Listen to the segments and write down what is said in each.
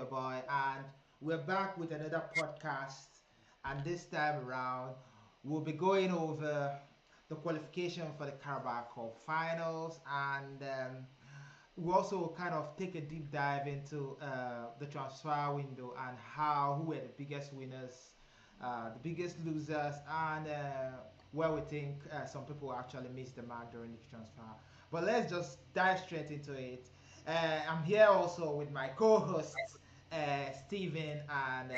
your boy, and we're back with another podcast. And this time around, we'll be going over the qualification for the Carabao Cup finals, and we also kind of take a deep dive into the transfer window and who were the biggest winners, the biggest losers, and where we think some people actually missed the mark during the transfer. But let's just dive straight into it. I'm here also with my co-hosts, Steven, and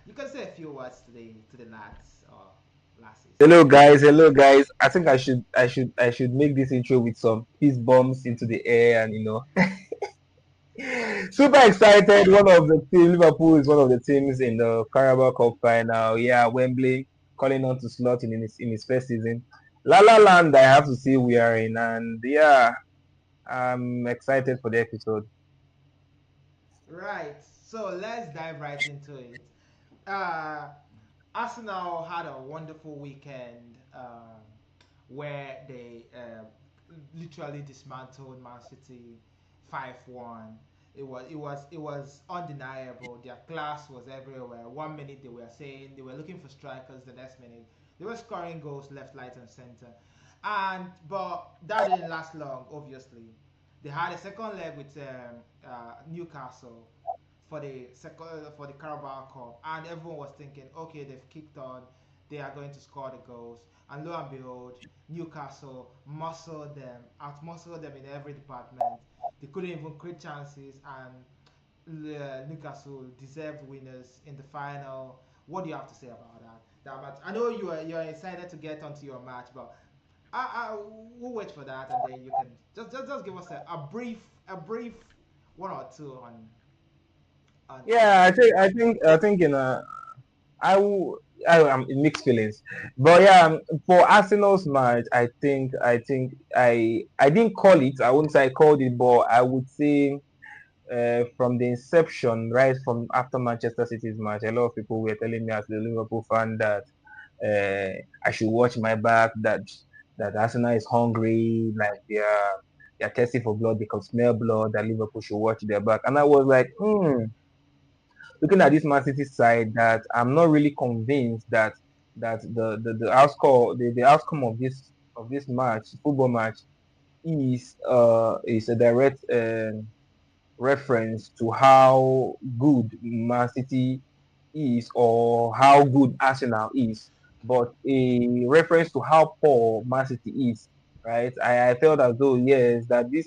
you can say a few words to the lads or lasses. Hello guys, hello guys. I think I should make this intro with some peace bombs into the air and super excited. One of the team Liverpool is one of the teams in the Carabao Cup final. Yeah, Wembley calling on to slot in his first season. La La Land, I have to say we are in, and yeah, I'm excited for the episode. Right. So let's dive right into it. Uh, Arsenal had a wonderful weekend where they literally dismantled Man City 5-1. It was undeniable. Their class was everywhere. 1 minute they were saying they were looking for strikers. The next minute they were scoring goals left, right, and center. But that didn't last long. Obviously, they had a second leg with Newcastle for the Carabao Cup, and everyone was thinking, okay, they've kicked on, they are going to score the goals, and lo and behold, Newcastle outmuscled them in every department. They couldn't even create chances, and Newcastle deserved winners in the final. What do you have to say about that? That match. I know you're excited to get onto your match, but we'll wait for that, and then you can just give us a brief one or two on Yeah, I that. think I think I think I will. I am in mixed feelings, but yeah, for Arsenal's match, I didn't call it. I wouldn't say I called it, but I would say from the inception, right from after Manchester City's match, a lot of people were telling me as a Liverpool fan that I should watch my back. That Arsenal is hungry, like they are thirsty for blood. They can smell blood. That Liverpool should watch their back, and I was like, looking at this Man City side, that I'm not really convinced that the outcome of this match, football match, is a direct reference to how good Man City is or how good Arsenal is, but a reference to how poor Man City is. Right? I felt as though yes, that the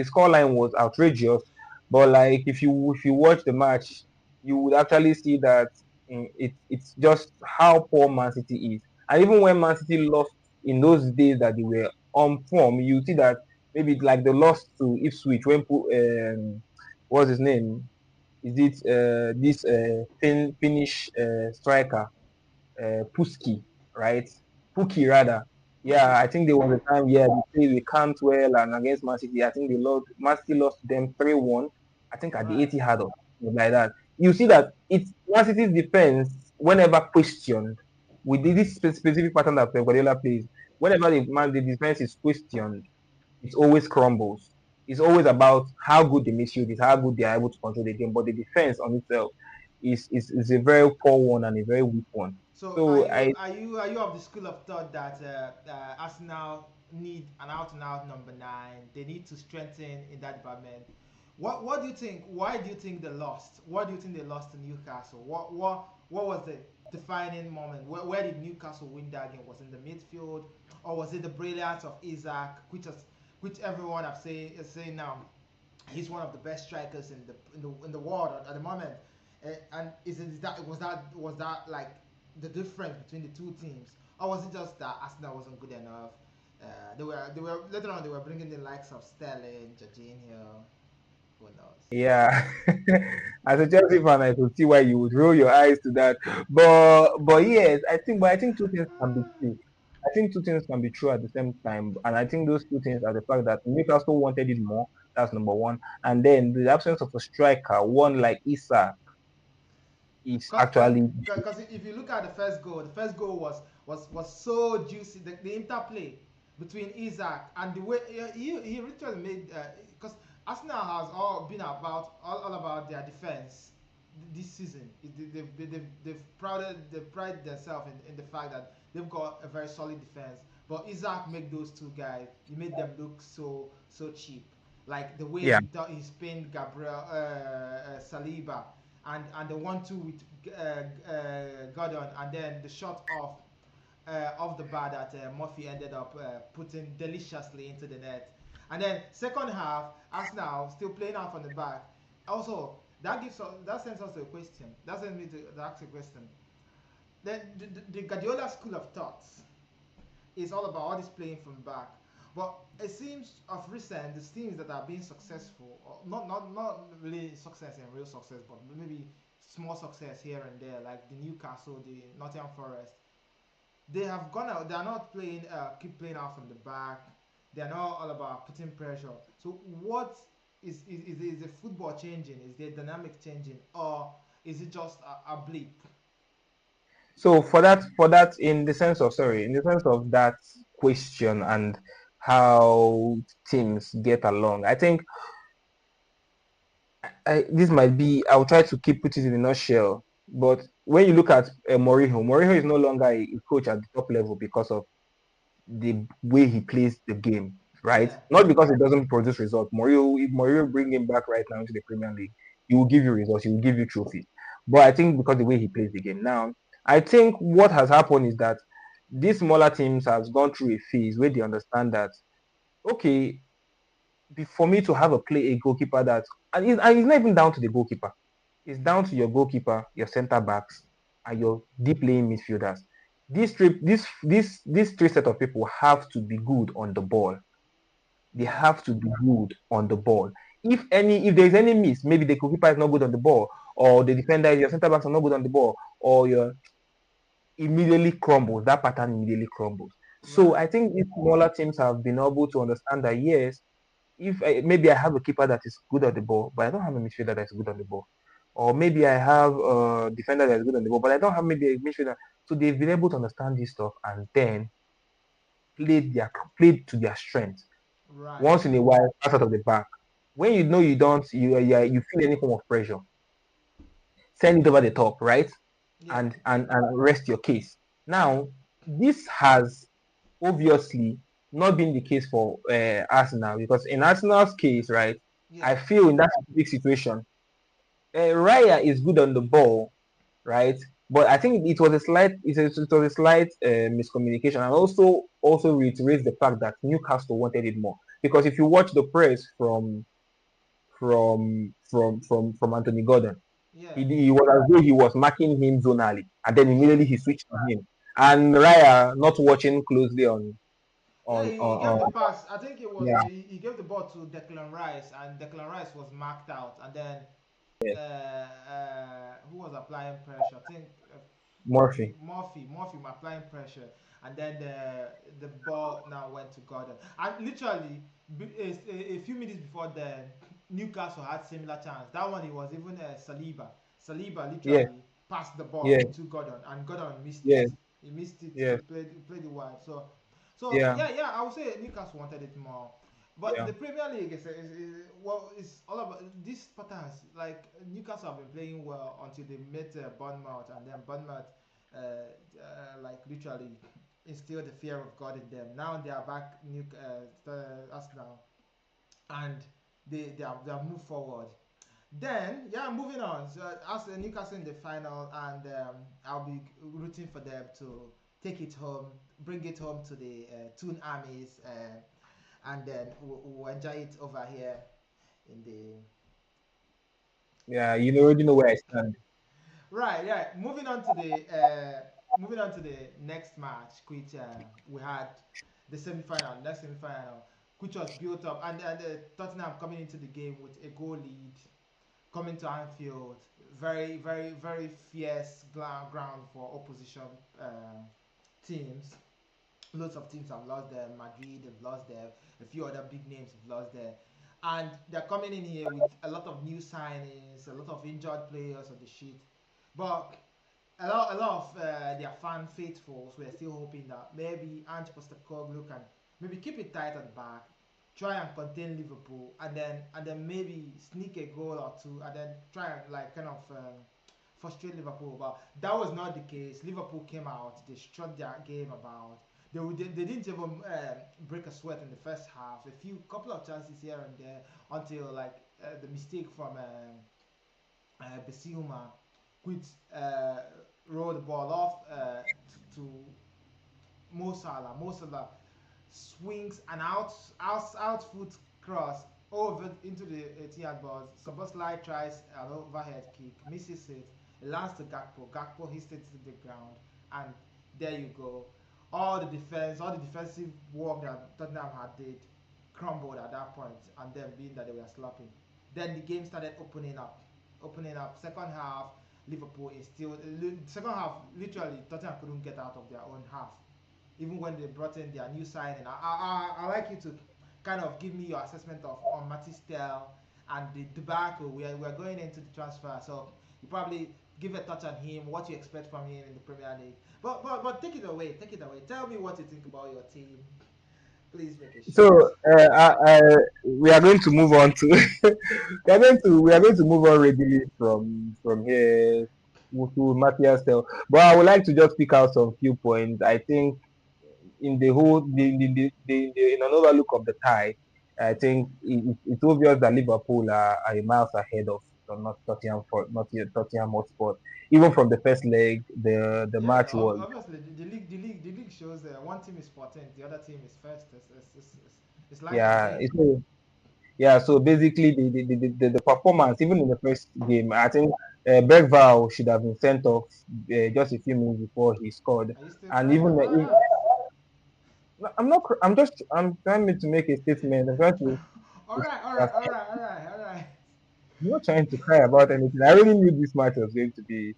scoreline was outrageous, but like if you watch the match, you would actually see that it's just how poor Man City is, and even when Man City lost in those days that they were on form, you see that maybe like they lost to Ipswich when what's his name? Is it this Finnish striker, Puski, right? Puki rather. Yeah, Pookie. I think there was a time, yeah, they played with Cantwell and against Man City. I think Man City lost to them 3-1. I think at the Right. Etihad or something like that. You see that it's Man City's defense, whenever questioned, with this specific pattern that Pep Guardiola plays, whenever the defense is questioned, it always crumbles. It's always about how good the midfield is, how good they are able to control the game, but the defense on itself is a very poor one and a very weak one. So are So you I are you are you of the school of thought that Arsenal need an out and out number nine? They need to strengthen in that department. What do you think? Why do you think they lost? What do you think they lost to Newcastle? What was the defining moment? Where did Newcastle win that game? Was it in the midfield, or was it the brilliance of Isaac, which everyone have say is saying now? He's one of the best strikers in the world at the moment. And was that like the difference between the two teams, or was it just that Arsenal wasn't good enough? They were later on they were bringing the likes of Sterling, Jorginho, who knows? yeah, as a Chelsea fan, I could see why you would roll your eyes to that. But yes, I think two things can be true. I think two things can be true at the same time, and I think those two things are the fact that Newcastle wanted it more. That's number one, and then the absence of a striker, one like Issa, is actually Because if you look at the first goal was so juicy. The interplay between Isaac and the way he literally made because Arsenal has all been about all about their defense this season. They've prided themselves in the fact that they've got a very solid defense. But Isaac made those two guys. He made them look so cheap. Like the way Yeah. he spinned Gabriel Saliba, and the 1-2 with Gordon, and then the shot off the bar that Murphy ended up putting deliciously into the net. And then second half, Arsenal still playing out from the back. Also, that sends us to a question. That sends me to ask a question. The Guardiola school of thoughts is all about all this playing from back. But it seems of recent, the teams that are being successful, or not really success and real success, but maybe small success here and there, like the Newcastle, the Nottingham Forest, they have gone out. They are not playing, keep playing out from the back. They are not all about putting pressure. So what is the football changing? Is the dynamic changing, or is it just a blip? So for that, in the sense of sorry, in the sense of that question and how teams get along, I think this might be. I'll try to keep it in a nutshell. But when you look at Mourinho, Mourinho is no longer a coach at the top level because of the way he plays the game, right? Yeah, Not because it doesn't produce results. Mourinho, if Mourinho bring him back right now into the Premier League, he will give you results. He will give you trophies. But I think because the way he plays the game now, I think what has happened is that these smaller teams have gone through a phase where they understand that okay, for me to have a goalkeeper that and it's not even down to the goalkeeper. It's down to your goalkeeper, your centre backs, and your deep laying midfielders. These three set of people have to be good on the ball. They yeah, have to be good on the ball. If there's any miss, maybe the goalkeeper is not good on the ball, or the defender, your centre backs are not good on the ball, or your immediately crumbles. That pattern immediately crumbles. So right, I think these smaller teams have been able to understand that yes, if maybe I have a keeper that is good on the ball, but I don't have a midfielder that is good on the ball, or maybe I have a defender that is good on the ball, but I don't have maybe a midfielder. So they've been able to understand this stuff and then played to their strength. right, Once in a while, pass out of the back. When you know you don't, you feel any form of pressure, send it over the top, right? yeah, And rest your case. Now, this has obviously not been the case for Arsenal because in Arsenal's case, right, yeah, I feel in that specific situation, Raya is good on the ball, right? But I think it was a slight miscommunication, and also reiterates the fact that Newcastle wanted it more because if you watch the press from Anthony Gordon, yeah, he was as though he was marking him zonally, and then yeah. immediately he switched to him. And Raya not watching closely on Yeah, on he on, gave the on pass. I think it was yeah, he gave the ball to Declan Rice, and Declan Rice was marked out. And then yeah, who was applying pressure? I think Murphy. Murphy applying pressure, and then the ball now went to Gordon. And literally, a few minutes before then, Newcastle had similar chance. That one it was even Saliba. Saliba Yeah, literally passed the ball yeah, into Gordon, and Gordon missed it. yeah, He missed it. yeah, He played it wide. So yeah, yeah, I would say Newcastle wanted it more. But yeah. the Premier League well, it's all about these patterns. Like Newcastle have been playing well until they met Bournemouth, and then Bournemouth, like literally instilled the fear of God in them. Now they are back, Arsenal, and they have moved forward. Then yeah, moving on. So as Newcastle in the final, and I'll be rooting for them to take it home, bring it home to the Toon Armies, and then we'll enjoy it over here in the Yeah, you already know where I stand. right. Yeah, moving on to the next match, which we had the next semi-final, which was built up, and Tottenham coming into the game with a goal lead, coming to Anfield, very fierce ground for opposition teams. Lots of teams have lost there. Madrid have lost there. A few other big names have lost there. And they're coming in here with a lot of new signings, a lot of injured players on the sheet. But a lot of their fan faithfuls were still hoping that maybe Ange Postecoglou can maybe keep it tight at the back, try and contain Liverpool, and then maybe sneak a goal or two, and then try and like kind of frustrate Liverpool. But that was not the case. Liverpool came out, they struck their game about. They didn't even break a sweat in the first half. A few couple of chances here and there until like the mistake from Besiuma, which rolled the ball off to Mo Salah. Mo Salah swings an out foot cross over into the 18-yard box. Soboslai tries an overhead kick, misses it. It lands to Gakpo. Gakpo hits it to the ground, and there you go. All the defensive work that Tottenham had did crumbled at that point, and then being that they were slopping. Then the game started opening up. Second half, Liverpool is still second half. Literally, Tottenham couldn't get out of their own half even when they brought in their new signing. I like you to kind of give me your assessment of on Matisse Tell and the debacle. We're going into the transfer, so you probably give a touch on him, what you expect from him in the Premier League. But take it away, take it away. Tell me what you think about your team. Please make it So short. we are going to move on to we are going to move on readily from here to Matthias Tell. But I would like to just pick out some few points. I think in the whole in an overlook of the tie, I think it's obvious that Liverpool are a miles ahead of not Tottenham for not yet Tottenham Hotspur. Even from the first leg, the Yeah, match was obviously the league shows that one team is 14th, the other team is first. It's light and yeah. day. Yeah, so basically the performance, even in the first game, I think Bergval should have been sent off just a few minutes before he scored. Are you still And crying? even Why? I'm not, I'm trying to make a statement. I'm trying to, All right, all right, all right, all right, all right. I'm not trying to cry about anything. I really knew this match was going to be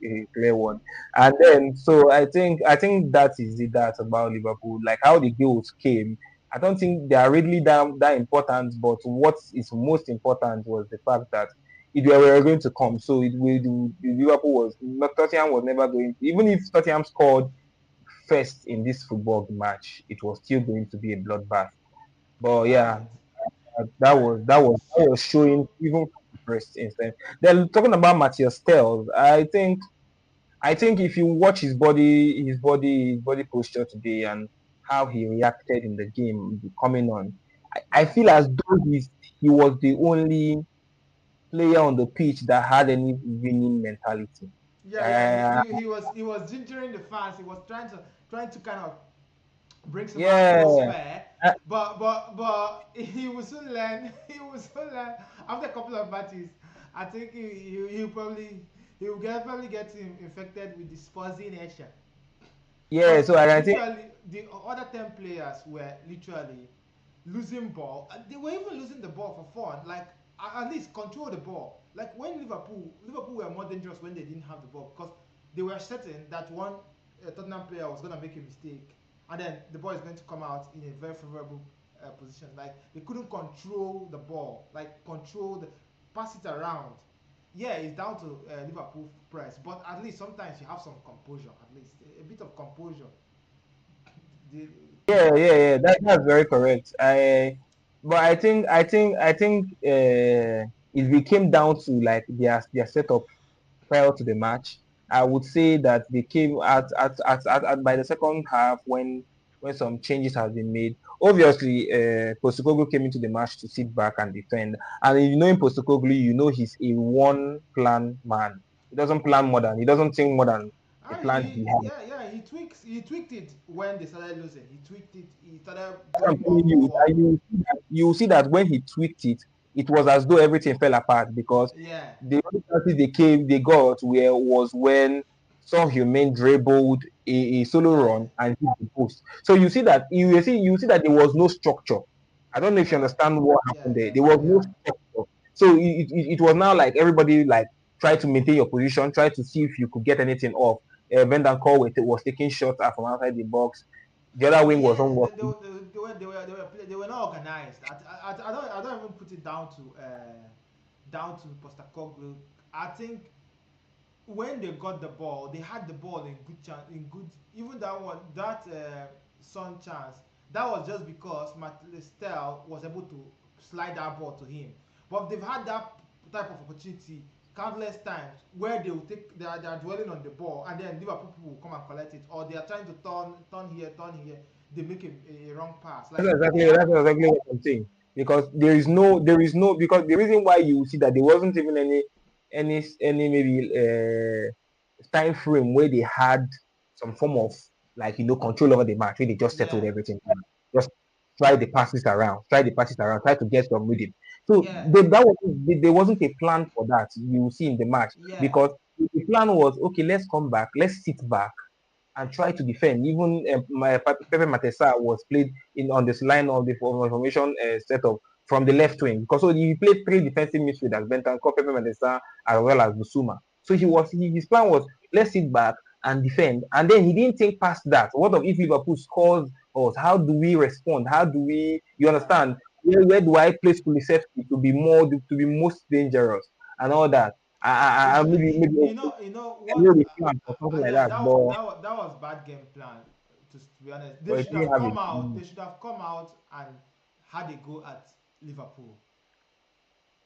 a clear one. And then, so I think that is it. That about Liverpool, like how the goals came. I don't think they are really that important. But what is most important was the fact that it were going to come. So it will the Liverpool was Tottenham was never going. Even if Tottenham scored first in this football match, it was still going to be a bloodbath. But yeah, Right, that right. was that was showing So even from the first instant. Then talking about Matthias Tells, I think if you watch his body posture today and how he reacted in the game coming on, I yeah, feel as though he was the only player on the pitch that had any winning mentality. yeah. Uh, He was gingering the fans. He was trying to kind of bring some yeah, atmosphere, uh, but he will soon learn. He will soon learn after a couple of matches. I think he will probably get him infected with the Spursy nature. yeah. Because So I think literally, the other 10 players were literally losing ball. They were even losing the ball for fun. Like, at least control the ball. Like, when Liverpool were more dangerous when they didn't have the ball because they were certain that one Tottenham player was going to make a mistake. And then the ball is going to come out in a very favorable position. Like, they couldn't control the ball. Like, pass it around. Yeah, it's down to Liverpool press, but at least sometimes you have some composure. At least a bit of composure. The, yeah, yeah, yeah. That's very correct. But I think if we came down to like their setup prior to the match, I would say that they came at by the second half when some changes have been made. Obviously, Postecoglou came into the match to sit back and defend. And if you know in Postecoglou, you know he's a one plan man. He doesn't plan more than he doesn't think more than the plan he has. yeah, he tweaked it when they started losing. He tweaked it. He started I'm going more telling you, forward. you see that when he tweaked it, it was as though everything fell apart because Yeah, the only chances they got was when Son Heung-min dribbled a solo yeah, run and hit the post. So you see that there was no structure. I don't know if you yeah, understand what yeah, happened there. yeah, There was no yeah. structure. So it was now like everybody like try to maintain your position, try to see if you could get anything off. Van der Kool was taking shots out from outside the box. The other wing was Yeah, on they were not organized. I don't even put it down to Postecoglou. I think when they got the ball, they had the ball in good chance, in good even that one that Son chance. That was just because Matlistel was able to slide that ball to him. But they've had that type of opportunity countless times where they are dwelling on the ball and then Liverpool people will come and collect it, or they are trying to turn here, they make a wrong pass. Like they had. That's exactly what I'm saying. Because there is no because the reason why you see that there wasn't even any maybe time frame where they had some form of like control over the match where they just settled Yeah, everything down. Just try the passes around, try to get some rhythm. So yeah, there wasn't a plan for that. You see in the match yeah, because the plan was okay. Let's come back. Let's sit back and try to defend. Even Pepe Matesa was played in on this line of the formation setup from the left wing because so he played three defensive midfielders, Bentancur, Pepe Matesa, as well as Busuma. So his plan was let's sit back and defend, and then he didn't think past that. What if Liverpool scores us? How do we respond? How do we? You yeah. understand? Where do I place Kulisevsky to be most dangerous and all that? You know I what? know the plan or something like Yeah, that, but that was bad game plan. To be honest, they but it should didn't have have come it. out. They should have come out and had a go at Liverpool,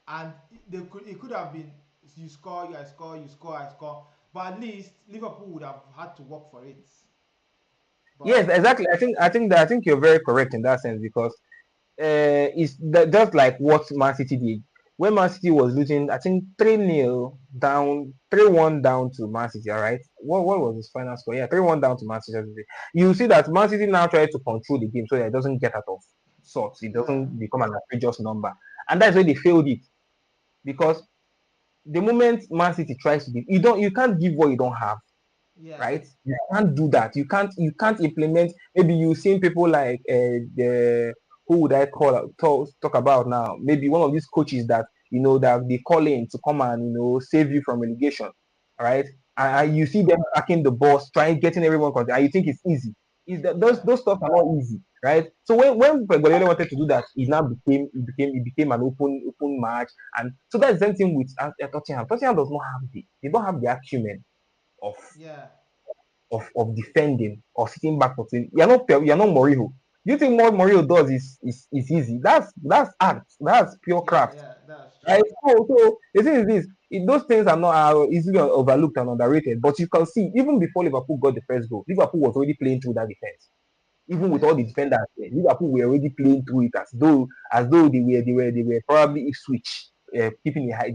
and it could have been you score, I score, you score, I score. But at least Liverpool would have had to work for it. Yes, But exactly. I think you're very correct in that sense because it's just like what Man City did. When Man City was losing, I think 3-0 down, 3-1 down to Man City, all right? What was his final score? Yeah, 3-1 down to Man City. You see that Man City now try to control the game so that it doesn't get out of sorts. It yeah, doesn't become an outrageous number. And that's why they failed it. Because the moment Man City tries to give, you can't give what you don't have, yeah, right? You can't do that. You can't implement. Maybe you've seen people like the who would I talk about now? Maybe one of these coaches that that they call in to come and save you from relegation, all right? And yeah, you see them attacking the boss, trying getting everyone content, and you think it's easy. Is that those yeah, those stuff are not easy, right? So when Pep Guardiola wanted to do that, it became an open match, and so that's the same thing with Tottenham. Tottenham does not have they don't have the acumen of yeah, of defending or sitting back for 20. You're not Mourinho. Do you think what Mourinho does is easy? That's art. That's pure yeah, craft, yeah. That's right? true. So the thing is this: those things are easily overlooked and underrated. But you can see even before Liverpool got the first goal, Liverpool was already playing through that defense. Even with all the Yes. defenders there, Liverpool were already playing through it as though they were probably Ipswich keeping a high.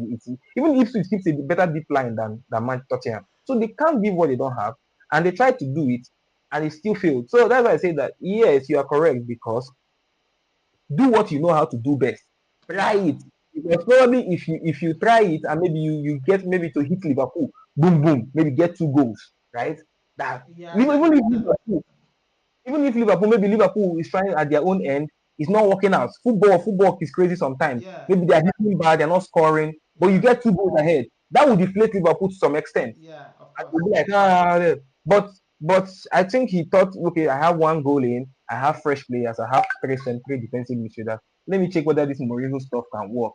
Even Ipswich keeps a better deep line than Tottenham. So they can't give what they don't have, and they tried to do it, and it still failed. So that's why I say that yes, you are correct because do what you know how to do best. Try Yeah, it. Because probably if you try it and maybe you get maybe to hit Liverpool, boom boom, maybe get 2 goals, right? That yeah. even if maybe Liverpool is trying at their own end, it's not working out. Football is crazy sometimes. Yeah, Maybe they're hitting bad, they're not scoring, but you yeah, get 2 goals ahead. That would deflate Liverpool to some extent. yeah. Of And course. you'll be like, but I think he thought, okay, I have 1 goal in, I have fresh players, I have three defensive midfielders. Let me check whether this Mourinho stuff can work.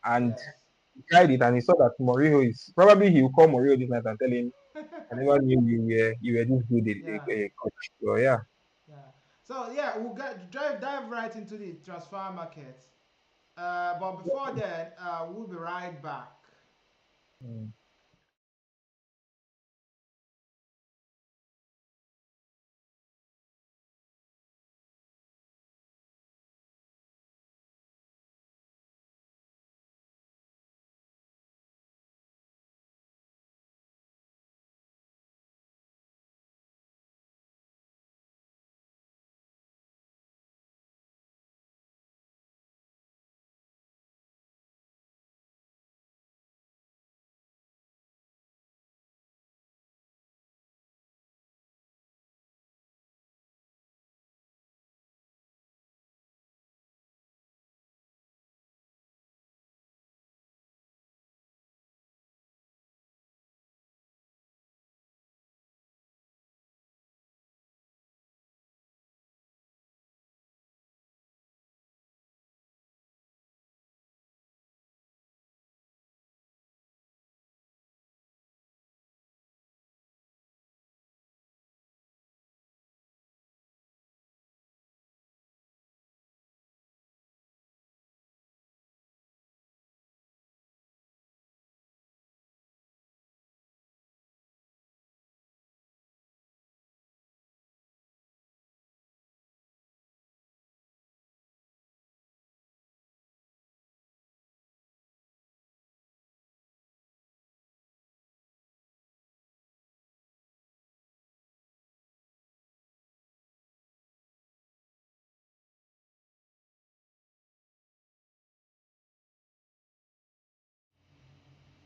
And Yes. he tried it and he saw that Mourinho is probably he will call Mourinho this night and tell him, I never knew you were this good Yeah, a coach. So yeah. yeah. So yeah, we'll dive right into the transfer market. But before then, we'll be right back. Mm.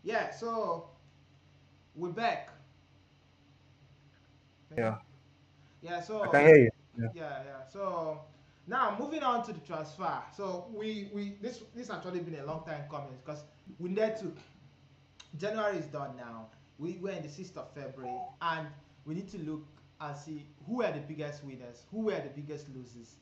Yeah, so we're back. Can you? Yeah, Yeah, I can so hear you. Yeah. yeah. So now moving on to the transfer. So we this actually been a long time coming because we need to. January is done now. We're in the 6th of February, and we need to look and see who are the biggest winners, who were the biggest losers,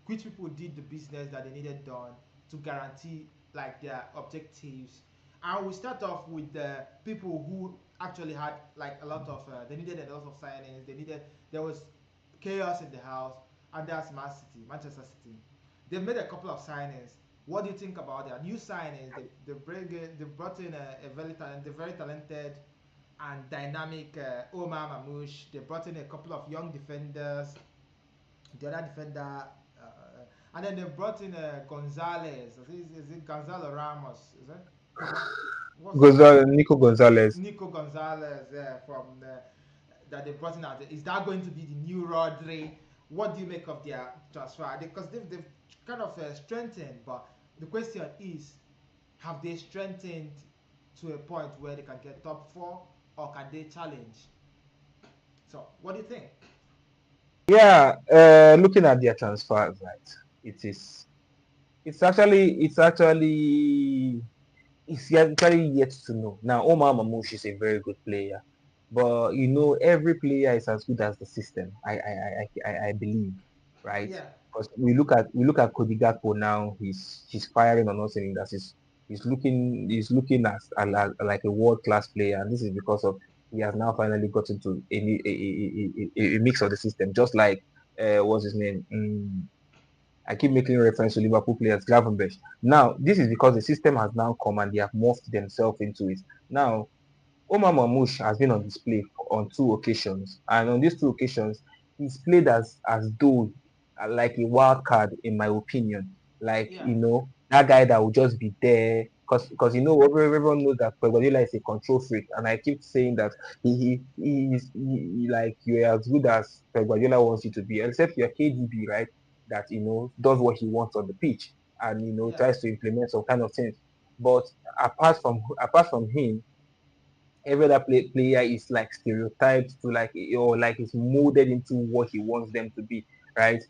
which people did the business that they needed done to guarantee like their objectives. And we start off with the people who actually had like a lot of they needed a lot of signings. There was chaos in the house, and that's Manchester City. They've made a couple of signings. What do you think about their new signings? They brought in a very talented and dynamic Omar Mamouche. They brought in a couple of young defenders. The other defender, and then they brought in Gonzalez. Is it Gonzalo Ramos? Is it? What's his name? Nico Gonzalez. Nico Gonzalez from that they brought in. Is that going to be the new Rodri? What do you make of their transfer? Because they've kind of strengthened, but the question is, have they strengthened to a point where they can get top four, or can they challenge? So, what do you think? Yeah, looking at their transfers, right? It is. It's actually yet to know. Now, Omar Mamouche is a very good player, but every player is as good as the system. I believe, right? Yeah, Because we look at Cody Gakpo now. He's firing on all cylinders. He's looking as like a world class player, and this is because of he has now finally gotten to a mix of the system, just like what's his name? I keep making reference to Liverpool players, Gravenberch. Now, this is because the system has now come and they have morphed themselves into it. Now, Omar Mamouche has been on display on two occasions, and on these two occasions, he's played as though like a wild card, in my opinion. Like yeah, that guy that will just be there, because everyone knows that Pep Guardiola is a control freak, and I keep saying that like you're as good as Pep Guardiola wants you to be, except you're KDB, right? That does what he wants on the pitch and yeah, tries to implement some kind of things. But apart from him, every other player is like stereotyped to like or like is molded into what he wants them to be, right?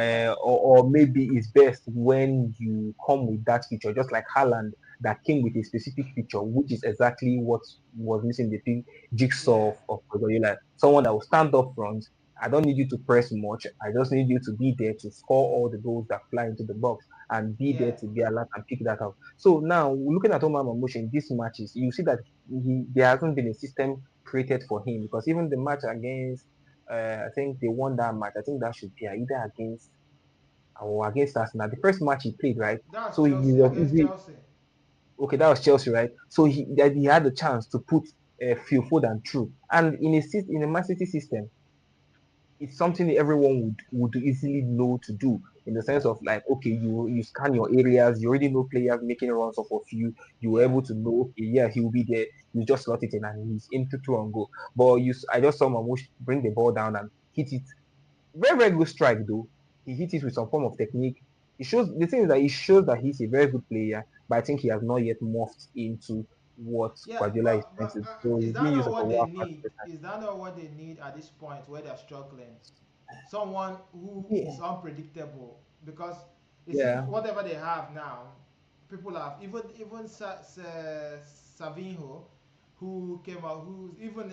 yeah, Or maybe it's best when you come with that feature, just like Haaland that came with a specific feature, which is exactly what was missing the big jigsaw yeah, of Guardiola. Someone that will stand up front. I don't need you to press much. I just need you to be there to score all the goals that fly into the box and be there yeah, to be alert and pick that up. So now looking at Omar Mamush in these matches, you see that there hasn't been a system created for him because even the match against I think they won that match. I think that should be either against or against Arsenal. The first match he played, right? that's So he Chelsea was against easy. Chelsea. Okay, that was Chelsea, right? So he had the chance to put Phil Foden through, and in a Man City system, it's something that everyone would easily know to do in the sense of like, okay, you scan your areas, you already know players making runs off of you were Yeah, able to know, okay, yeah, he'll be there, you just slot it in and he's into through and go. But I just saw Mamush bring the ball down and hit it. Very, very good strike though. He hit it with some form of technique. It shows the thing is that it shows that he's a very good player, but I think he has not yet morphed into what yeah, Guardiola is but trying to. but So is he's that being used not as a what they wild card. need? Is that not what they need at this point where they're struggling? Someone who Yeah, is unpredictable, because it seems yeah, whatever they have now, people have even Savinho, who came out, who's even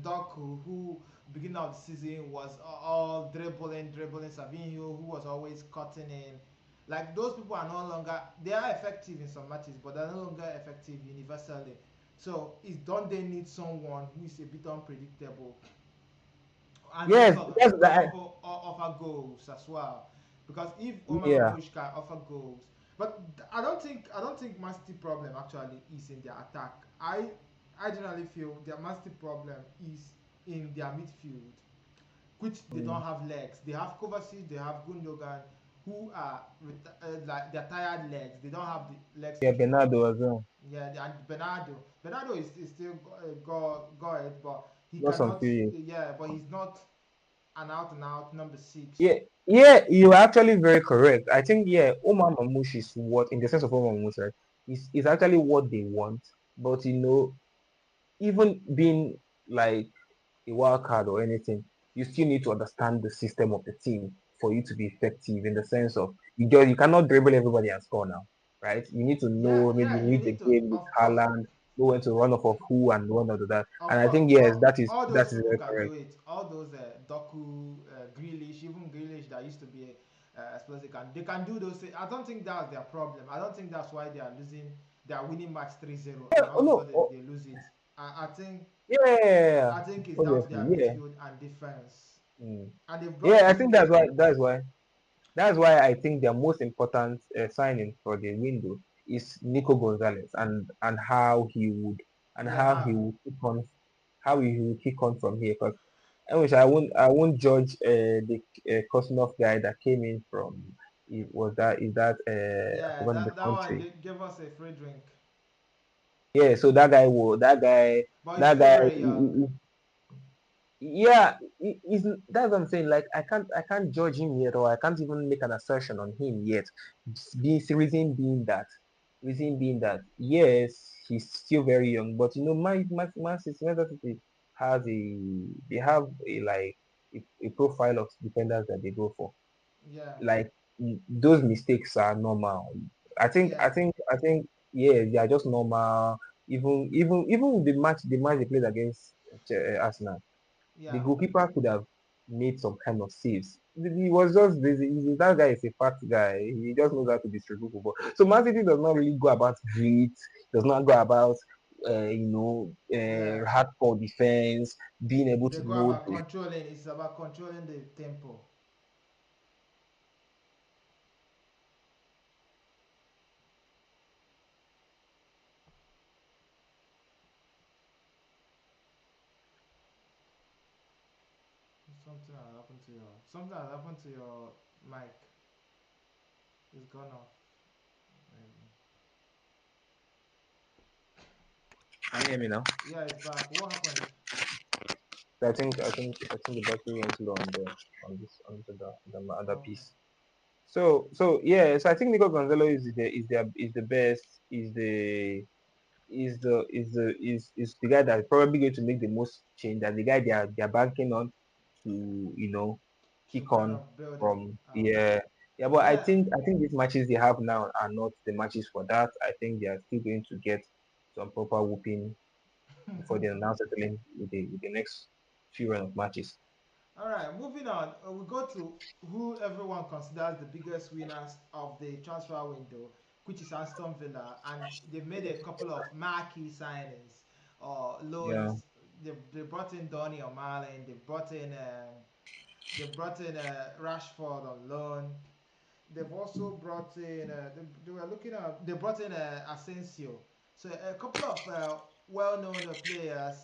Doku, who beginning of the season was all dribbling Savinho, who was always cutting in. Like those people are no longer, they are effective in some matches, but they're no longer effective universally. So is don't they need someone who is a bit unpredictable and yes, also that's who can that. offer goals as well? Because if Omar Yeah, Mamouche can offer goals, but I don't think Man City problem actually is in their attack. I generally feel their Man City problem is in their midfield, which they mm, don't have legs. They have Kovacic, they have Gundogan, who are like they're tired legs. They don't have the legs yeah, to keep up. Bernardo as well. Yeah, and Bernardo is still got it, but he Lost some cannot. few years. Yeah, but he's not an out number six. Yeah, yeah, you're actually very correct. I think yeah, Omar Mamouche is what, in the sense of Omar Mamouche, right, is actually what they want. But even being like a wild card or anything, you still need to understand the system of the team for you to be effective in the sense of you cannot dribble everybody and score now, right? You need to Yeah, know maybe yeah, you read the need to, game with Haaland, know when to run off of who and run out of that. And of I course, think yes, all that those is people very can do correct. it. All those Doku, Grealish, even Grealish that used to be, I suppose they can do those things. I don't think that's their problem. I don't think that's why they are losing. They are winning match 3-0, Yeah, and all oh of a no, sudden oh, they lose it. I think yeah, it's down to their obviously, yeah. midfield and defense, Mm. and they've brought Yeah, I in think that's why I think their most important signing for the window is Nico Gonzalez and yeah how he how would kick on from here. Because I won't judge the Kosnov guy that came in from I yeah forgot the that one country. gave us a free drink, Yeah, so but he's that still guy very young. yeah, that's what I'm saying. Like I can't judge him yet, or I can't even make an assertion on him yet. Reason being that yes, he's still very young, but Manchester City they have a profile of defenders that they go for. Yeah, Like those mistakes are normal. yeah, I think yeah, they are just normal. Even with the match they played against Arsenal, the yeah, goalkeeper could have made some kind of saves. He was just busy. That guy is a fat guy. He just knows how to distribute football. So Man City does not really go about grit, does not go about yeah. hardcore defense, being able They to go know about the controlling. It's about controlling the tempo. Something has happened to your mic. It's gone off. Maybe. Can you hear me now? Yeah, it's back. What happened? I think the battery went low on the other Okay. piece. So yeah, so I think Nico Gonzalo is the best, is the guy that's probably going to make the most change. That the guy they are banking on to To kick kind on of build it. from Okay. yeah. But I Yeah. think these matches they have now are not the matches for that. I think they are still going to get some proper whooping before they now settling with the next few run of matches. All right. Moving on. We go to who everyone considers the biggest winners of the transfer window, which is Aston Villa, and they've made a couple of marquee signings or Yeah, loans. They brought in Donny O'Malley. They brought in Rashford on loan. They've also brought in. They were looking at. They brought in Asensio. So a couple of well-known players,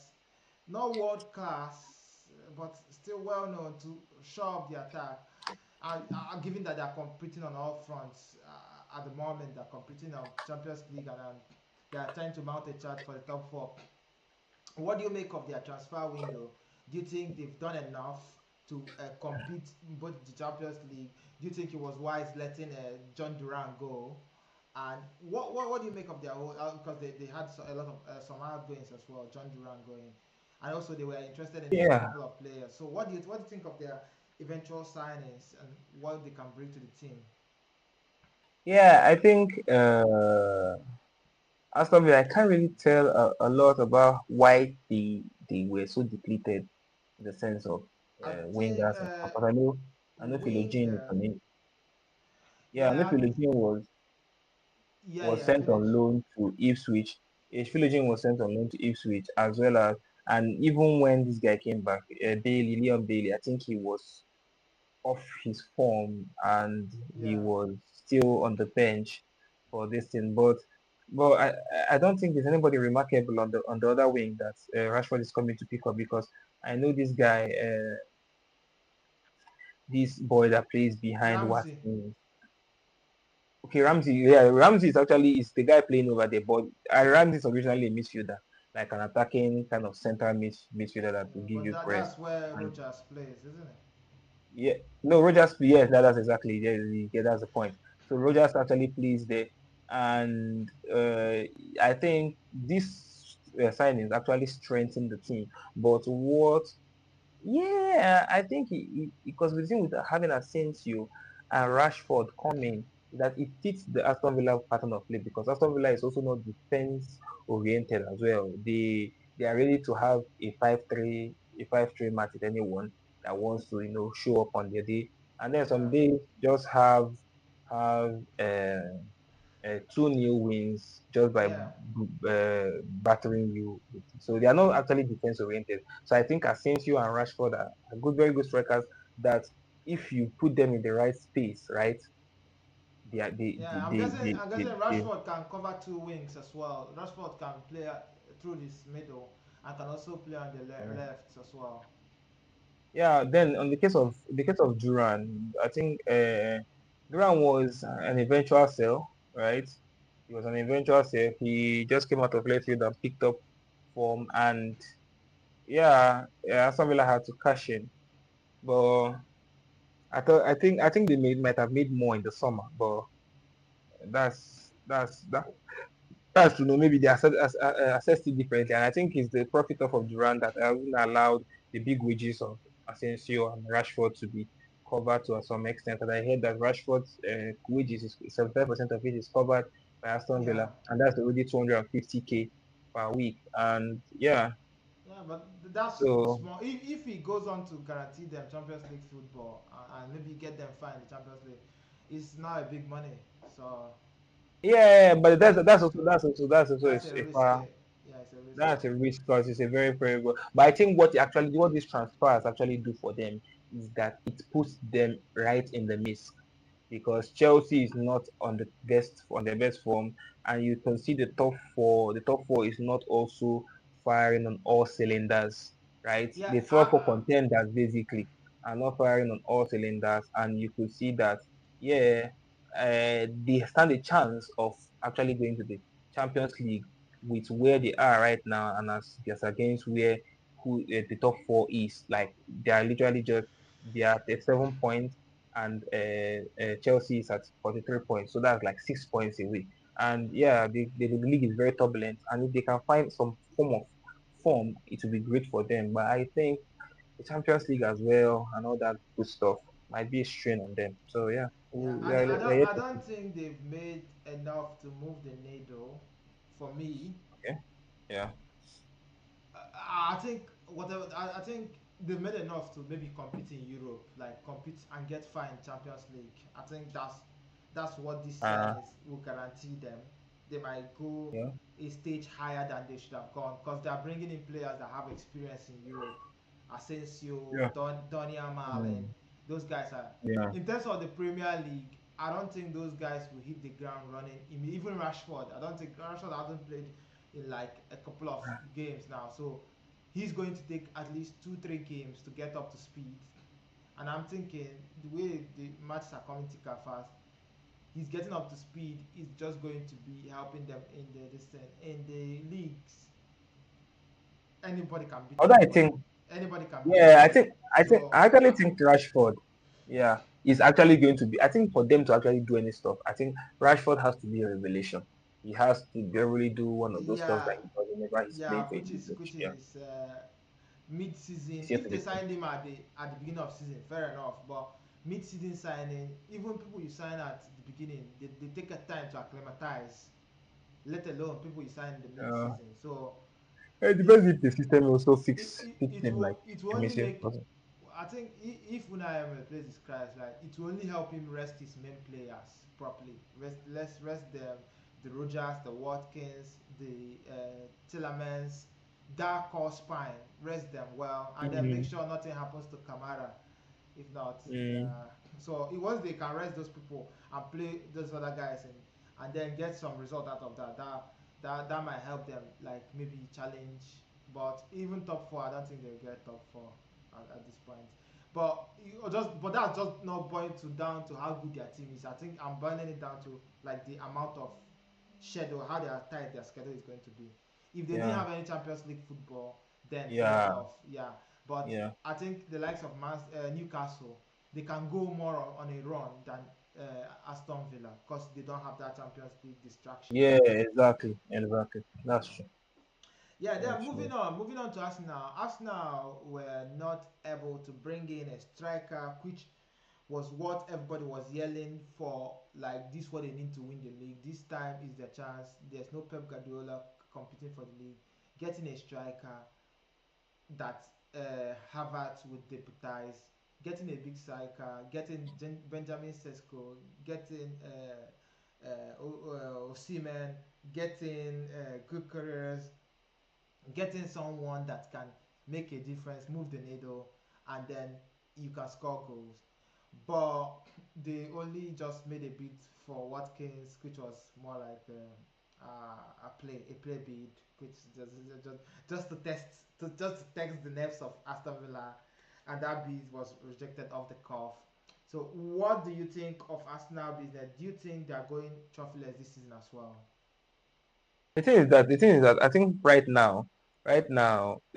not world class, but still well-known to shore up the attack. Given that they are competing on all fronts at the moment, they're competing on Champions League and they are trying to mount a charge for the top four. What do you make of their transfer window? Do you think they've done enough to compete in both the Champions League? Do you think it was wise letting John Duran go? And what do you make of their whole? Because they had a lot of some outgoings as well. John Duran going, and also they were interested in a yeah, couple of players. So what do you think of their eventual signings and what they can bring to the team? yeah. I think Aston Villa. I can't really tell a lot about why they were so depleted in the sense of I think wingers and stuff. But I know wing. Philogene is on it. Yeah, I know Yeah, Philogene was yeah. sent Finish. on loan to Ipswich. Philogene was sent on loan to Ipswich as well as, and even when this guy came back, Liam Bailey, I think he was off his form and he Yeah. was still on the bench for this thing. But I don't think there's anybody remarkable on the other wing that Rashford is coming to pick up because I know this guy, this boy that plays behind Ramsey. Watkins. Okay, Ramsey. Yeah, Ramsey is the guy playing over there. But Ramsey is originally a midfielder, like an attacking kind of center midfielder that will give But you press. that's where And Rogers plays, isn't it? yeah, no, Rogers. Yes, that's exactly. Yeah, that's the point. So Rogers actually plays there, and I think this signings actually strengthen the team. But what yeah, I think because with him with having Asensio and Rashford coming, that it fits the Aston Villa pattern of play because Aston Villa is also not defense oriented as well. They are ready to have a 5-3 match with anyone that wants to show up on their day, and then some Yeah, days just have two new wins just by yeah, battering you. So they are not actually defense oriented. So I think Asensio and Rashford are good, very good strikers that if you put them in the right space, right, they are yeah. I'm guessing Rashford can cover two wings as well. Rashford can play through this middle and can also play on the uh, left as well. yeah. Then on the case of Duran, I think Duran was an eventual sell, right? He was an eventual sell. He just came out of left field and picked up form, and yeah, Aston Villa had to cash in. But I think they might have made more in the summer, but that's maybe they assessed it differently, and I think it's the profit of Durant that hasn't allowed the big wages of Asensio and Rashford to be covered to some extent. And I heard that Rashford's wages is 75% of it is covered by Aston Yeah, Villa, and that's already 250k per week. And yeah, yeah, but that's so small. If he goes on to guarantee them Champions League football and maybe get them fine in the Champions League, it's not a big money. So yeah, but that's that's that's also that's also that's also that's a a risk. far. Yeah, it's a risk. That's a risk because it's a very, very good. But I think what these transfers actually do for them is that it puts them right in the mix because Chelsea is not on their best form, and you can see the top four. The top four is not also firing on all cylinders, right? Yeah, The top four contenders basically are not firing on all cylinders, and you could see that yeah, they stand a chance of actually going to the Champions League with where they are right now, and as against where who the top four is. Like they are literally just they are at 7 points and Chelsea is at 43 points. So that's like 6 points away. And yeah, the league is very turbulent. And if they can find some form of form, it will be great for them. But I think the Champions League as well and all that good stuff might be a strain on them. So yeah, yeah, we and are, we are yet I to don't see. think they've made enough to move the needle. For me, Okay. Yeah. I think whatever I think they made enough to maybe compete in Europe, like compete and get far in Champions League. I think that's what these Uh, signings will guarantee them. They might go yeah. a stage higher than they should have gone because they are bringing in players that have experience in Europe. Asensio, Yeah. Donny Malen, Mm, those guys are. yeah. In terms of the Premier League, I don't think those guys will hit the ground running. Even Rashford, I don't think Rashford hasn't played in like a couple of games now. So he's going to take at least 2-3 games to get up to speed. And I'm thinking the way the matches are coming thicker fast, he's getting up to speed is just going to be helping them in the distance. In the leagues, anybody can beat Although I anybody. think Anybody can beat yeah, I anybody. think I think So I actually think Rashford, yeah, is actually going to be. I think for them to actually do any stuff, I think Rashford has to be a revelation. He has to really do one of those stuff yeah, that he does whenever he's yeah, playing for a new coach. Which Yeah, is mid-season. it's yet If to they be seen. signed him at the beginning of season, fair enough. But mid-season signing, even people you sign at the beginning, they take a time to acclimatize. Let alone people you sign in the Uh, mid-season. So it if depends if the system also fix them like it will a only missing make. person. I think if Unai Emery plays this Christ right, it will only help him rest his main players properly. Let's rest them, the Rogers, the Watkins, the Tillemans, dark core spine. Rest them well, and then make Mm, sure nothing happens to Kamara. If not, mm, so once they can rest those people and play those other guys and then get some result out of that might help them like maybe challenge. But even top four, I don't think they'll get top four at this point. But that's just not boiling to down to how good their team is. I think I'm boiling it down to like the amount of schedule, how they are tight their schedule is going to be. If they didn't yeah, have any Champions League football, then fair yeah, enough, yeah. But yeah, I think the likes of Newcastle, they can go more on a run than Aston Villa because they don't have that Champions League distraction. yeah. Exactly, exactly. That's Yeah. true. Yeah, Very then true. moving on to Arsenal. Arsenal were not able to bring in a striker, which was what everybody was yelling for. Like, this what they need to win the league. This time is their chance. There's no Pep Guardiola competing for the league. Getting a striker that Havertz would deputize, getting a big striker, getting Benjamin Sesko, getting Osimhen, getting good careers, getting someone that can make a difference, move the needle, and then you can score goals. But they only just made a bid for Watkins, which was more like a play bid, which just to just to test the nerves of Aston Villa, and that bid was rejected off the cuff. So, what do you think of Arsenal business? Do you think they are going trophyless this season as well? The thing is that I think right now, I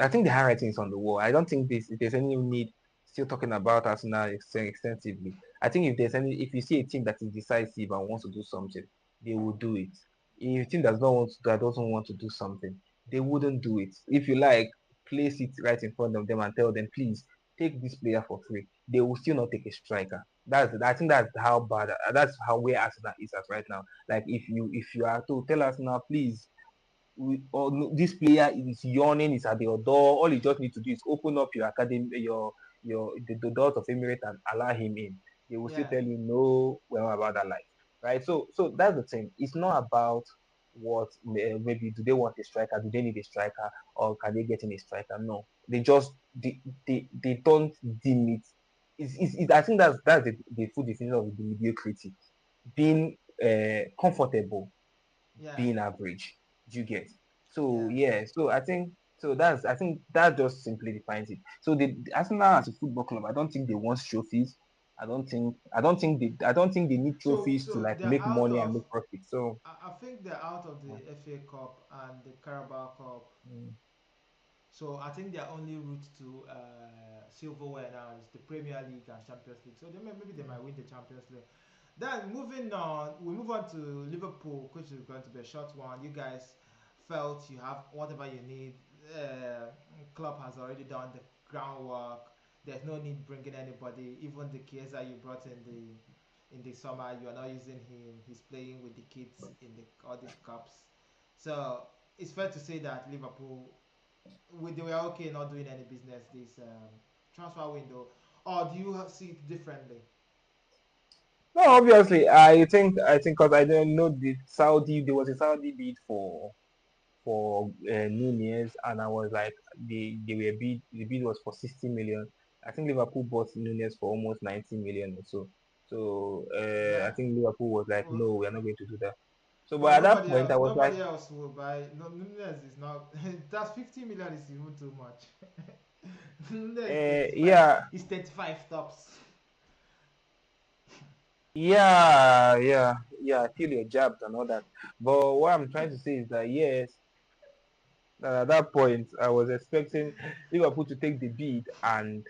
think the handwriting is on the wall. I don't think there's any need still talking about Arsenal extensively. I think if you see a team that is decisive and wants to do something, they will do it. If a team that doesn't want to do something, they wouldn't do it. If you like, place it right in front of them and tell them, please take this player for free. They will still not take a striker. I think that's how bad. That's how where Arsenal is at right now. Like if you are to tell Arsenal, please this player is yawning, is at your door. All you just need to do is open up your academy, the doors of Emirates and allow him in. They will still Yeah, tell you no, well about that life, right? So that's the thing. It's not about what maybe do they want a striker, do they need a striker, or can they get in a striker? No, they don't deem it. I think that's the full definition of the mediocrity, being comfortable yeah, being average. Do you get? So yeah. yeah, so I think that just simply defines it. So the Arsenal as a football club, I don't think they want trophies. I don't think they need So, trophies to so like they're make out money and of. make profit. So I think they're out of the FA Cup and the Carabao Cup. mm, So I think their only route to silverware now is the Premier League and Champions League. So maybe they might win the Champions League. Then moving on, we move on to Liverpool, which is going to be a short one. You guys felt you have whatever you need. Club has already done the groundwork. There's no need bringing anybody. Even the Chiesa you brought in the summer, you are not using him. He's playing with the kids in all these cups. So it's fair to say that Liverpool, they were okay not doing any business this transfer window. Or do you see it differently? no, obviously, I think because I don't know the Saudi. There was a Saudi bid for Nunez, and I was like, they were bid. The bid was for 60 million. I think Liverpool bought Nunez for almost 90 million or so. So I Yeah. think Liverpool was like, Well, no, we are not going to do that. So, but well, at that point, I was like, nobody else will buy. No, Nunes is not. That's 50 million is even too much. Nunes is 35. yeah, He's 35 tops. yeah, I feel your jabs and all that. But what I'm trying to say is that yes, that at that point, I was expecting Liverpool to take the bid and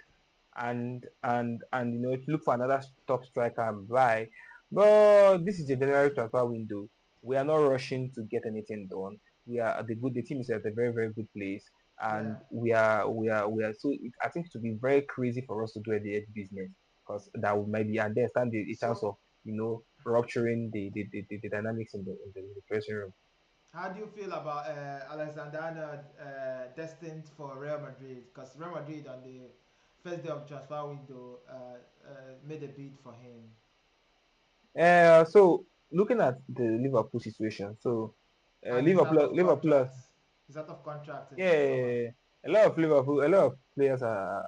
look for another top striker and buy. But this is a January transfer window. We are not rushing to get anything done. The team is at a very very good place, Yeah. and we are. So I think it would be very crazy for us to do any business because that would maybe and then stand the chance So, of rupturing the dynamics in the dressing room. how do you feel about Alexander Arnold destined for Real Madrid? Because Real Madrid on the first day of transfer window made a bid for him. So looking at the Liverpool situation, so And he's out Liverpool of Liverpool contract. He's out of contract in the summer. Yeah, a lot of players are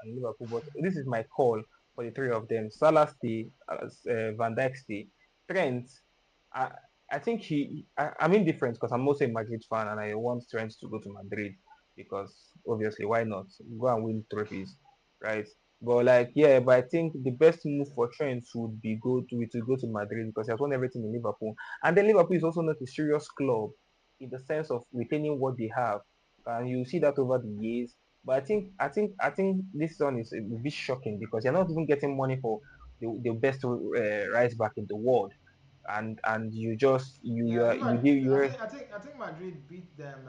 in Liverpool, but this is my call for the three of them. Salah stay, Van Dijk stay, Trent. I, I think I'm indifferent because I'm also a Madrid fan and I want Trent to go to Madrid because obviously why not go and win trophies, right? But like yeah, but I think the best move for Trent would be to go to Madrid because he has won everything in Liverpool, and then Liverpool is also not a serious club in the sense of retaining what they have. And you see that over the years. But I think this one is a bit shocking because you're not even getting money for the best right back in the world, and you just you Yeah, are even you give you I think Madrid beat them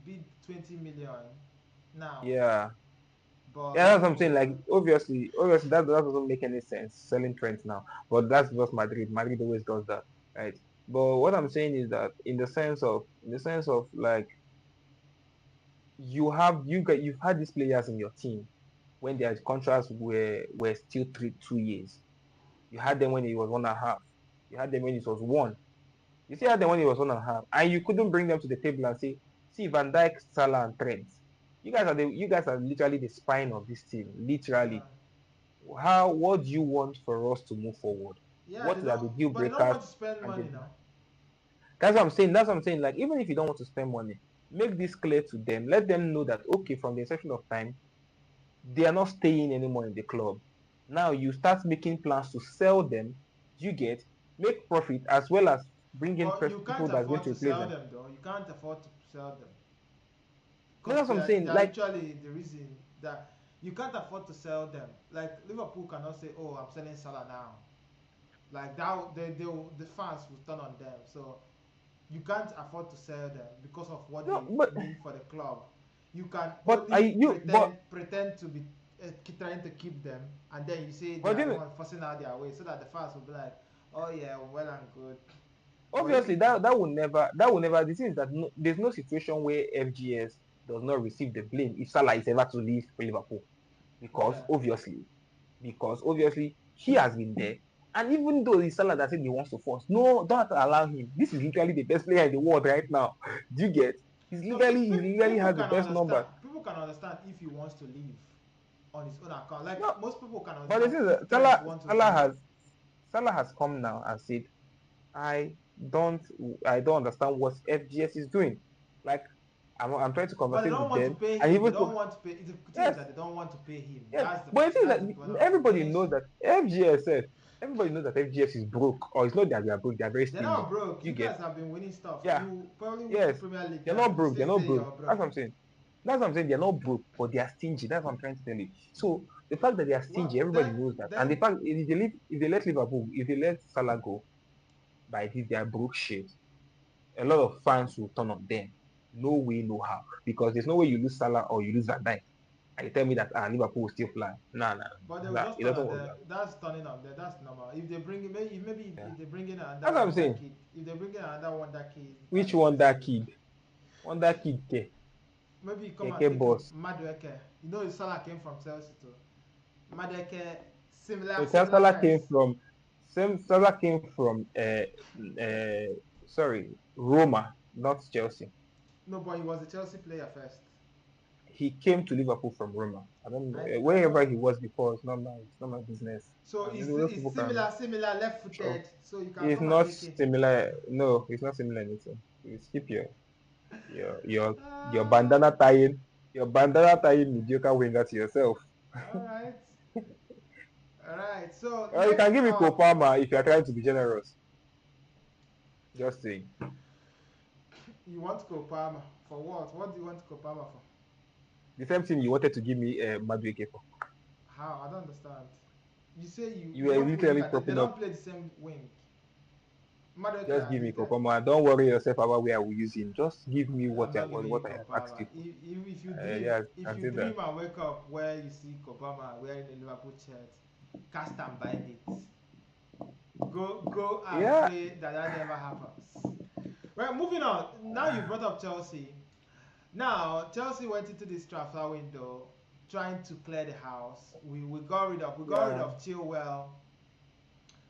bid 20 million now, Yeah. but Yeah, that's what I'm saying. Liverpool. Like, obviously, that doesn't make any sense selling Trent now. But that's just Madrid. Madrid always does that, right? But what I'm saying is that in the sense of like you've had these players in your team when their contracts were still 2 years. You had them when it was 1.5. You had them when it was one. You still had them when it was 1.5, and you couldn't bring them to the table and say, "See, Van Dijk, Salah, and Trent. You guys are literally the spine of this team. Yeah, Literally, how what do you want for us to move forward? yeah, they What are don't, the deal but they don't breakers?" want to spend And money now. that's what I'm saying. That's what I'm saying. Like, even if you don't want to spend money, make this clear to them. Let them know that, okay, from the inception of time, they are not staying anymore in the club. Now you start making plans to sell them. You get make profit as well as bring in But you can't people that's going afford to to replace sell them. them though. You can't afford to sell them No, because that's what I'm they saying. are Like, literally the reason that you can't afford to sell them. Like Liverpool cannot say, "Oh, I'm selling Salah now." Like that, the fans will turn on them. So you can't afford to sell them because of what no, they but mean for the club. You can but I only you pretend to be trying to keep them, and then you say they but are you the know, ones forcing out their way, so that the fans will be like, "Oh yeah, well and good." But if obviously that will never. The thing is that there's no situation where FGS does not receive the blame if Salah is ever to leave Liverpool because yeah, obviously he has been there. And even though it's Salah that said he wants to force, no, don't allow him. This is literally the best player in the world right now. Do you get? no, He literally has the best numbers. People can understand if he wants to leave on his own account. No, Like most people can but the understand thing is if that Trent wants to leave. Salah has come now and said, I don't I don't understand what FGS is doing. Like, I'm trying to But they conversate don't with want to them, pay and him. They even don't want to pay. The thing is yes, that they don't want to pay him. yes. But the thing is That's that the problem. everybody They knows that everybody knows that FGS is broke, or it's not that they are broke, they are very they're stingy. not broke. You You get? guys have been winning stuff. Yeah, You probably win two yes. Premier League. They're Yeah, not you broke. They're still not say broke. you're That's broke. what I'm saying. That's what I'm saying. They're not broke, but they are stingy. That's what I'm trying to tell you. So the fact that they are stingy, Well, everybody knows that. And the then fact if they let Liverpool, if they let Salah go by this their broke shit, a lot of fans will turn on them. No way, no how. Because there's no way you lose Salah or you lose Van Dijk. And you tell me that Liverpool will still fly. Nah, nah, but they will nah. just It turn doesn't on work them. that way. That's turning on them. That's normal. If they bring in maybe Yeah. if they bring in That's another what I'm wonder saying. kid, if they bring in another wonder kid Which and one that maybe kid? One that kid maybe come and Keke take boss. Madueke. You know Salah came from Chelsea too. Madueke So similar price. Salah came from sorry, Roma, not Chelsea. No, but he was a Chelsea player first. He came to Liverpool from Roma. I don't know I wherever know. he was before. It's not my business. So And it's, those it's people can similar sure. left-footed. So you can It's come and not take him. similar. No, it's not similar anything. You skip your your your Ah, bandana tying your bandana tying mediocre winger to yourself. all right, all right. So Or you can next give me up, Kopama if you are trying to be generous. Just saying. you want Kopama for what? What do you want Kopama for? The same thing you wanted to give me Madueke for. How? I don't understand. You say You you were want literally winger. They propping up. don't play the same wing. Madueke Just and give me this guy. Kopama. Don't worry yourself about where I will use him. Just give me I'm what I not giving you what I have asked Kopama. you for. If Yeah, I if can you say that. dream and wake up where you see Kopama wearing a Liverpool shirt, cast and bind it. Go and Yeah, pray that that never happens. Well, moving on. Now you brought up Chelsea. Now Chelsea went into this transfer window trying to clear the house. We got rid yeah. of Chilwell.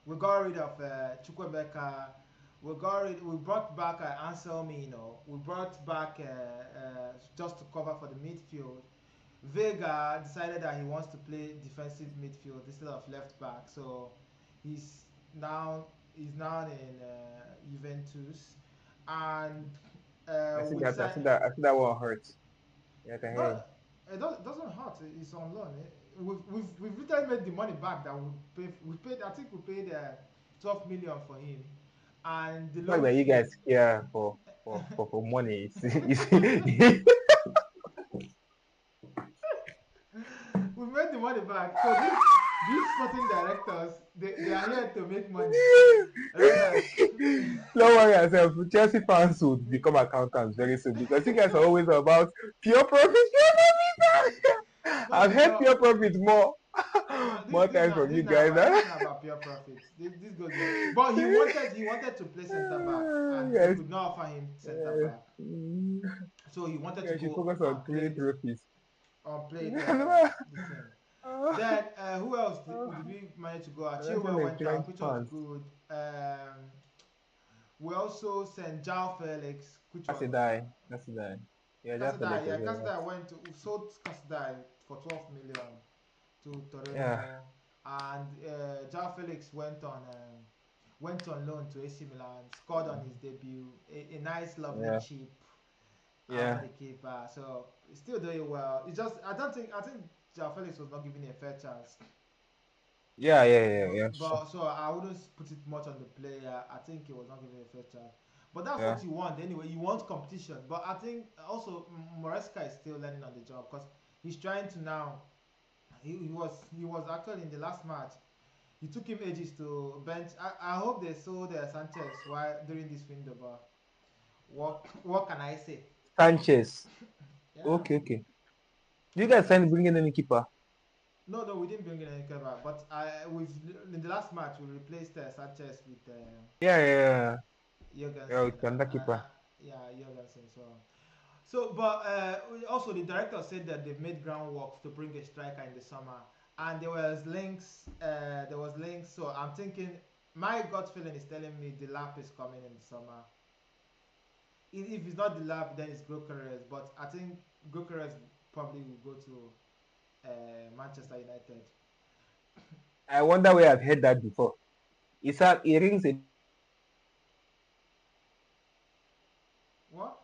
We got rid of Chukwemeka. We brought back Anselmi. We brought back just to cover for the midfield. Vega decided that he wants to play defensive midfield instead of left back, so he's now in Juventus, and I see we that. I see decided that. I see that one hurts. Yeah, I can hear no, you. doesn't hurt. It's on loan. We've literally made the money back that we paid. I think we paid 12 million for him, and the The fact loan that you fee. guys care for money is We made the money back. So this. these sporting directors, they are here to make money. Uh, Don't worry yourself. Chelsea fans would become accountants very soon because you guys are always about pure profit, pure profit. no, I've heard no, pure profit more, no. more times from you guys. This is not about pure profit. This goes beyond. But he wanted to play center back, and they Yes, could not offer him center yes. back. So he wanted to You should go focus on and three play trophies. this thing. Then who else did we manage to go? Chilwell Mention a went French out, which was fans. good. We also sent Jao Felix, which That's was a die. That's a die. Yeah, just Casadei. Felix Yeah, was very Casadei nice. went to sold Casadei for 12 million to Yeah, Torino, and Jao Felix went on loan to AC Milan, scored on his debut, a nice, lovely yeah, chip after yeah, the keeper. So he's still doing well. It's just I think Jao Felix was not given a fair chance. yeah, yeah, yeah, yeah, sure. But so I wouldn't put it much on the player. I think he was not given a fair chance. But that's Yeah. what you want anyway. You want competition. But I think also Moresca is still learning on the job because he's trying to now. He was actually in the last match. It took him ages to bench. I hope they sold Sanchez while during this window. But what can I say? Sanchez. Yeah. Okay, okay. Do you What guys can I sign say? bring in any keeper? No, we didn't bring in any cover. But we've in the last match we replaced Sanchez with Yeah, yeah, yeah. Yeah, Jorgensen. with another keeper. Yeah, Jorgensen. So, but also the director said that they've made groundwork to bring a striker in the summer, and there was links. There was links. So I'm thinking, my gut feeling is telling me the lap is coming in the summer. If it's not the lap, then it's Gokeres. But I think Gokeres probably will go to Manchester United. I wonder where I've heard that before. It rings a What?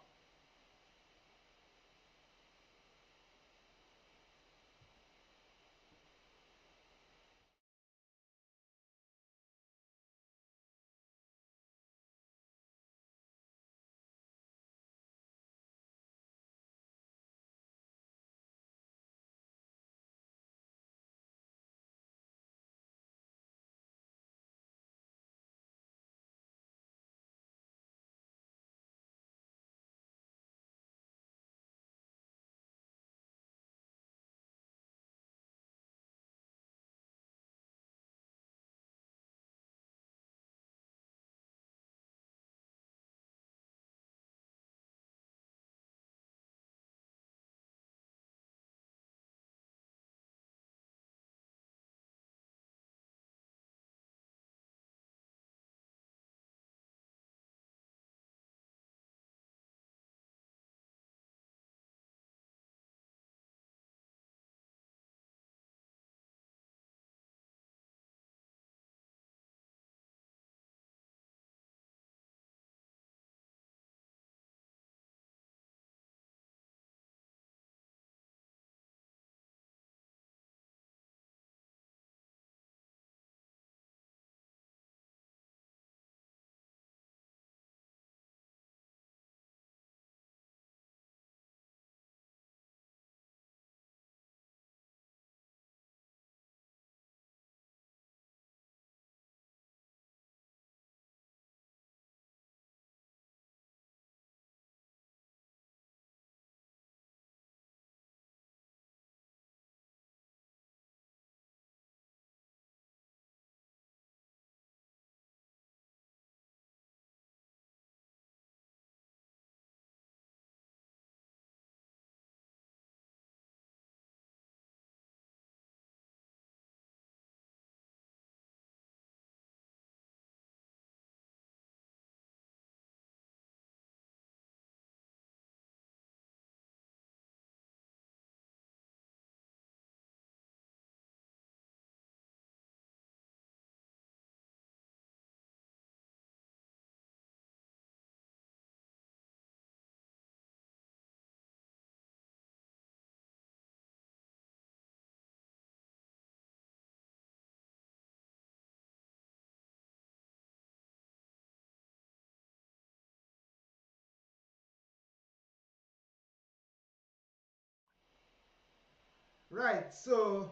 Right. So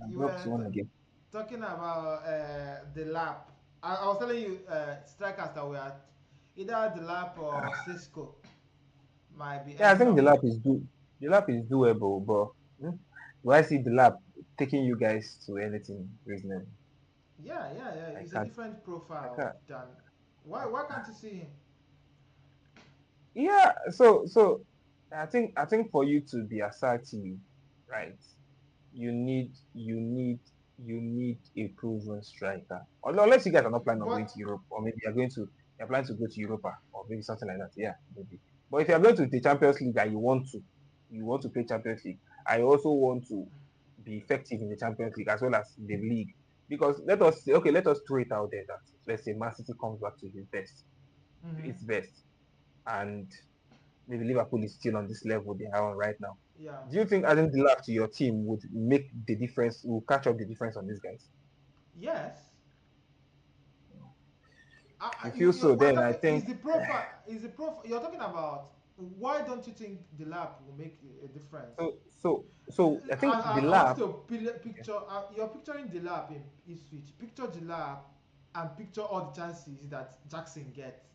you drops were one again. talking about the lap. I was telling you strikers that were at either the lap or Cisco might be Yeah, I ending think up. the lap is doable, but do I see the lap taking you guys to anything reasonable? Yeah, yeah, yeah. I It's a can't. different I profile can't. than why can't you see him? Yeah, so I think for you to be assertive, right? You need a proven striker. Although unless you guys are not planning on going But to Europe, or maybe you're planning to go to Europa or maybe something like that. Yeah, maybe. But if you're going to the Champions League and you want to play Champions League, I also want to be effective in the Champions League as well as the league. Because let us throw it out there that let's say Man City comes back to hmm its best, and maybe Liverpool is still on this level they are on right now. yeah, Do you think adding the lap to your team would make the difference, will catch up the difference on these guys? yes. If you You feel so, we're then I talking think, is the profile you're talking about. Why don't you think the lap will make a difference? so I think the I want lap, you to picture. You're picturing the lap in Ipswich. Picture the lap and picture all the chances that Jackson gets.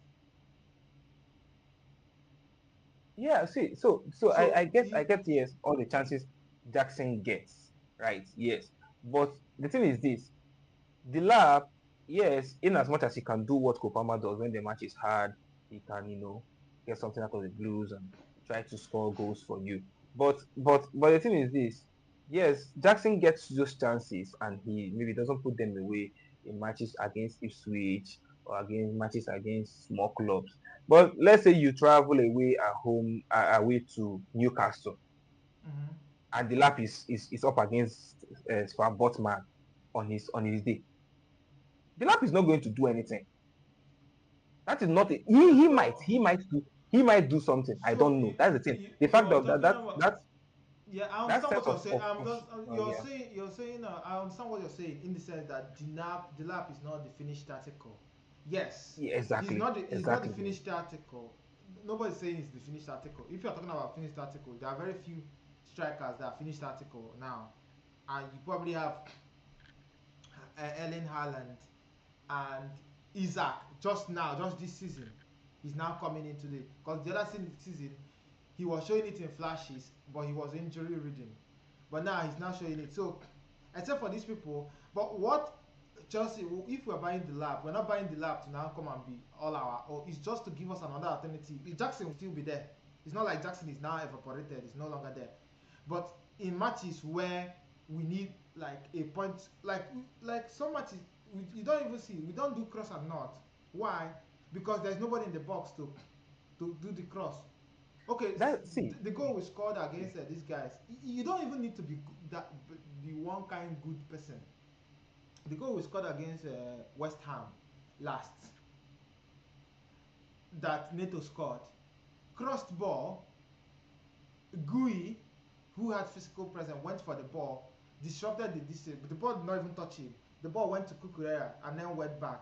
yeah, see, so I So get, yes, all the chances Jackson gets, right? Yes. But the thing is this, the lap, yes, in as much as he can do what Kopama does when the match is hard, he can, get something out of the blues and try to score goals for you. But the thing is this, yes, Jackson gets those chances and he maybe doesn't put them away in matches against Ipswich or against matches against small clubs. But let's say you travel away to Newcastle mhm. and the lap is up against Svan Botman on his day. The lap is not going to do anything. That is not a, he might do something. I So don't know. That's the thing. The fact you're that talking about yeah, I that understand sense what you're of saying. of, I'm of just yeah. you're saying I understand what you're saying in the sense that the lap is not the finished article. Yes, Yeah, exactly, he's not the exactly. finished article. Nobody's saying he's the finished article. If you're talking about finished article, there are very few strikers that are finished article now, and you probably have Erling Haaland and Isaac just now, just this season. He's now coming into the because the other season he was showing it in flashes, but he was injury ridden. But now he's now showing it. So, except for these people, but what Chelsea, if we're buying the lab, we're not buying the lab to now come and be all our. Or it's just to give us another alternative. Jackson will still be there. It's not like Jackson is now evaporated. It's no longer there. But in matches where we need like a point, like some matches you don't even see. We don't do cross and not. Why? Because there's nobody in the box to do the cross. Okay, That see, the goal we scored against these guys, you don't even need to be that be one kind good person. The goal we scored against West Ham last, that Neto scored, crossed ball, Gui, who had physical presence, went for the ball, disrupted the distance, but the ball did not even touch him. The ball went to Kukurea and then went back.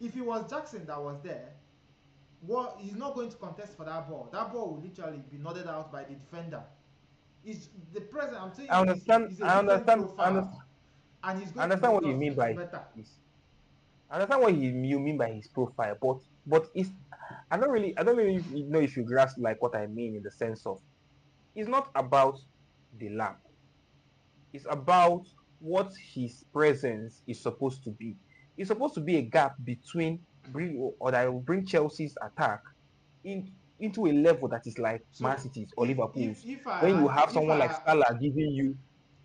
If it was Jackson that was there, what he's not going to contest for that ball. That ball will literally be nodded out by the defender. Is the present I'm I saying understand. is a I different understand. I profile, understand. and he's I going to understand what make you us mean by better. his. I understand what you mean by his profile, but it's. I don't really know if you grasp like what I mean in the sense of it's not about the lap. It's about what his presence is supposed to be. It's supposed to be a gap between or that will bring Chelsea's attack into a level that is like Man So City's or Liverpool's. if I When you had have if someone like I Salah giving you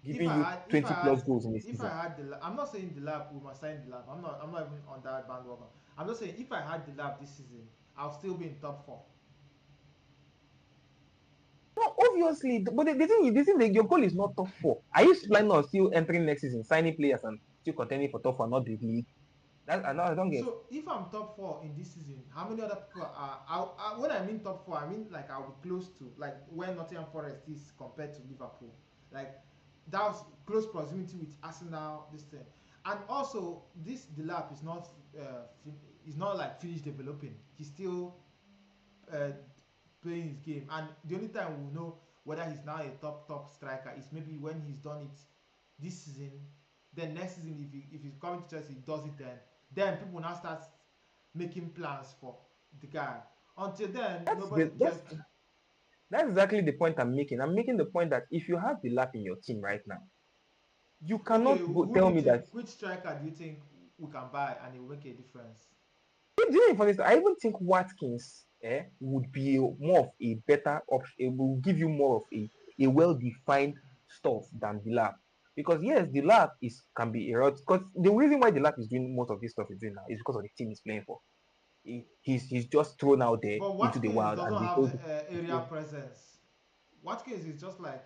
if 20 I plus had goals in a if I season. had I'm not saying the lab we must sign the lab. I'm not even on that bandwagon. I'm just saying if I had the lab this season, I'll still be in top four. No, obviously, but the thing that your goal is not top four. Are you planning on still entering next season, signing players and still contending for top four, not the league? That I don't get. So if I'm top four in this season, how many other people are? When I mean top four, I mean like I'll be close to like where Nottingham Forest is compared to Liverpool. Like that was close proximity with Arsenal. This thing, and also this Delap is not like finished developing. He's still uh, playing his game, and the only time we'll know whether he's now a top striker is maybe when he's done it this season, Then next season, if he's coming to Chelsea, he does it. Then people now start making plans for the guy. Until then, That's nobody the, cares. that's exactly the point I'm making. I'm making the point that if you have the lap in your team right now, you Okay, cannot go who do tell you me that. think? Which striker do you think we can buy and it will make a difference? Do you know, for instance, I even think Watkins would be more of a better option. It will give you more of a well-defined stuff than the lab. Because yes, the lab is can be erode. Because the reason why the lab is doing most of this stuff is doing now is because of the team he's playing for. He's just thrown out there But into the Watkins wild doesn't and they have told the they area told- presence. Watkins is just like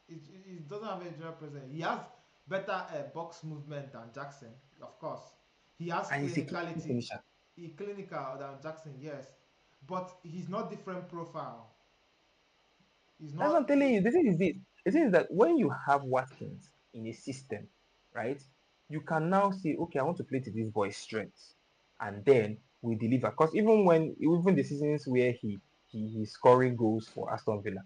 it doesn't have area presence. He has better box movement than Jackson, of course. He has and he's a clinical clinicality. finisher. He clinical than Jackson, yes, but he's not different profile. He's That's what I'm not. telling you. The thing is this. The thing is that when you have Watkins in a system, right, you can now say, okay, I want to play to this boy's strengths, and then we deliver. Because even the seasons where he's scoring goals for Aston Villa,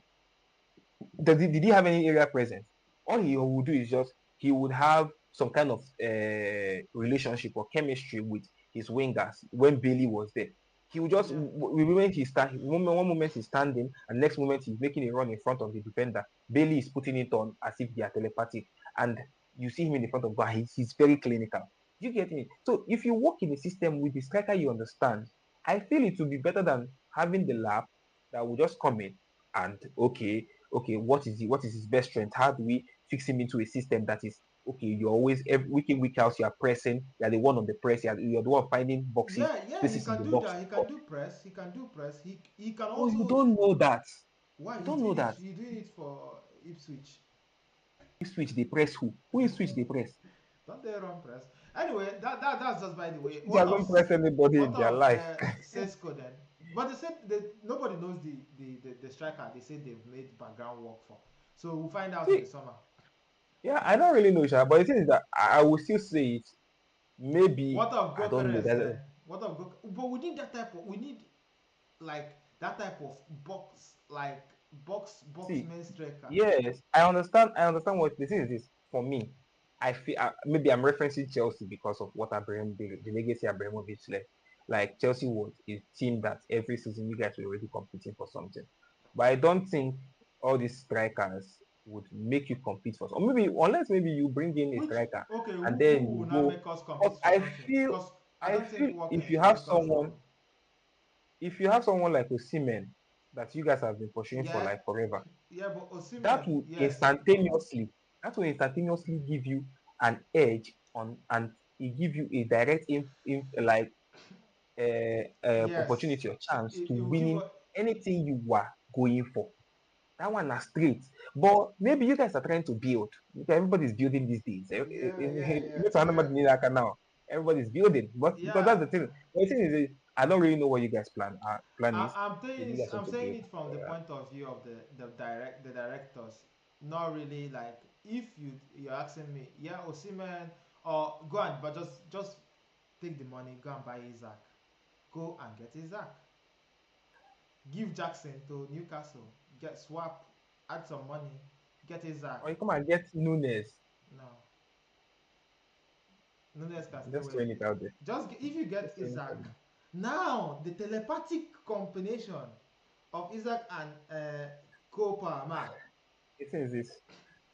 did he have any area presence? All he would do is just he would have some kind of relationship or chemistry with his wingers when Bailey was there. He would just Yeah, when he start one moment he's standing and next moment he's making a run in front of the defender. Bailey is putting it on as if they are telepathic, and you see him in the front of goal. He's very clinical. You get me? So if you work in a system with the striker you understand, I feel it would be better than having the lab that will just come in and okay, what is his best strength? How do we fix him into a system that is okay? You're always every week in, week out, you are pressing, you're the one on the press, you're the one finding boxes, yeah. He spaces in can the do box that. to He score. can do press. He can do press. He can Oh, you also. don't know that. Why You don't know that. He's doing it for Ipswich. You switch they press who? Who is switch they press? Don't they run press? Anyway, that's just by the way. Switch hasn't pressed anybody What in their of life. Sesko then? But they said nobody knows the striker. They say they've made background work for. So we'll find out in the See, summer. yeah, I don't really know, Sha, but the thing is that I will still say it. Maybe What of I don't know Gokeres that. then? What of But we need that type of. We need like that type of box See, main striker. yes, I understand. I understand what the thing is. This for me, I feel maybe I'm referencing Chelsea because of what Abraham, the legacy Abramovich left. Like Chelsea was a team that every season you guys were already competing for something, but I don't think all these strikers would make you compete for. Or maybe unless maybe you bring in a Which striker okay, and who then will you now go. make us compete But for something? Because I I don't think feel Watkins will make us. if you have someone like Osimhen that you guys have been pursuing for Yeah, like forever, yeah, but that Osimhen, will yes, instantaneously give you an edge on and it give you a direct like yes, opportunity or chance to it will give winning us. anything you were going for. That one are straight. But maybe you guys are trying to build. Because everybody's building these days. Yeah, yeah, yeah, It's another yeah, now. Everybody's building. But because that's yeah. the thing is I don't really know what you guys plan is. I'm If saying you guys want I'm to saying build. it from the point of view of the directors, not really like if you're asking me, yeah, Osimhen, or go and but just take the money, go and buy Isaac, go and get Isaac, give Jackson to Newcastle, get swap, add some money, get Isaac. Or you come and get Nunes. No, Nunes can stay Just where he throwing it is. out there. If you get Just throwing it out Isaac, there. now the telepathic combination of Isaac and Copa, man. The thing is this.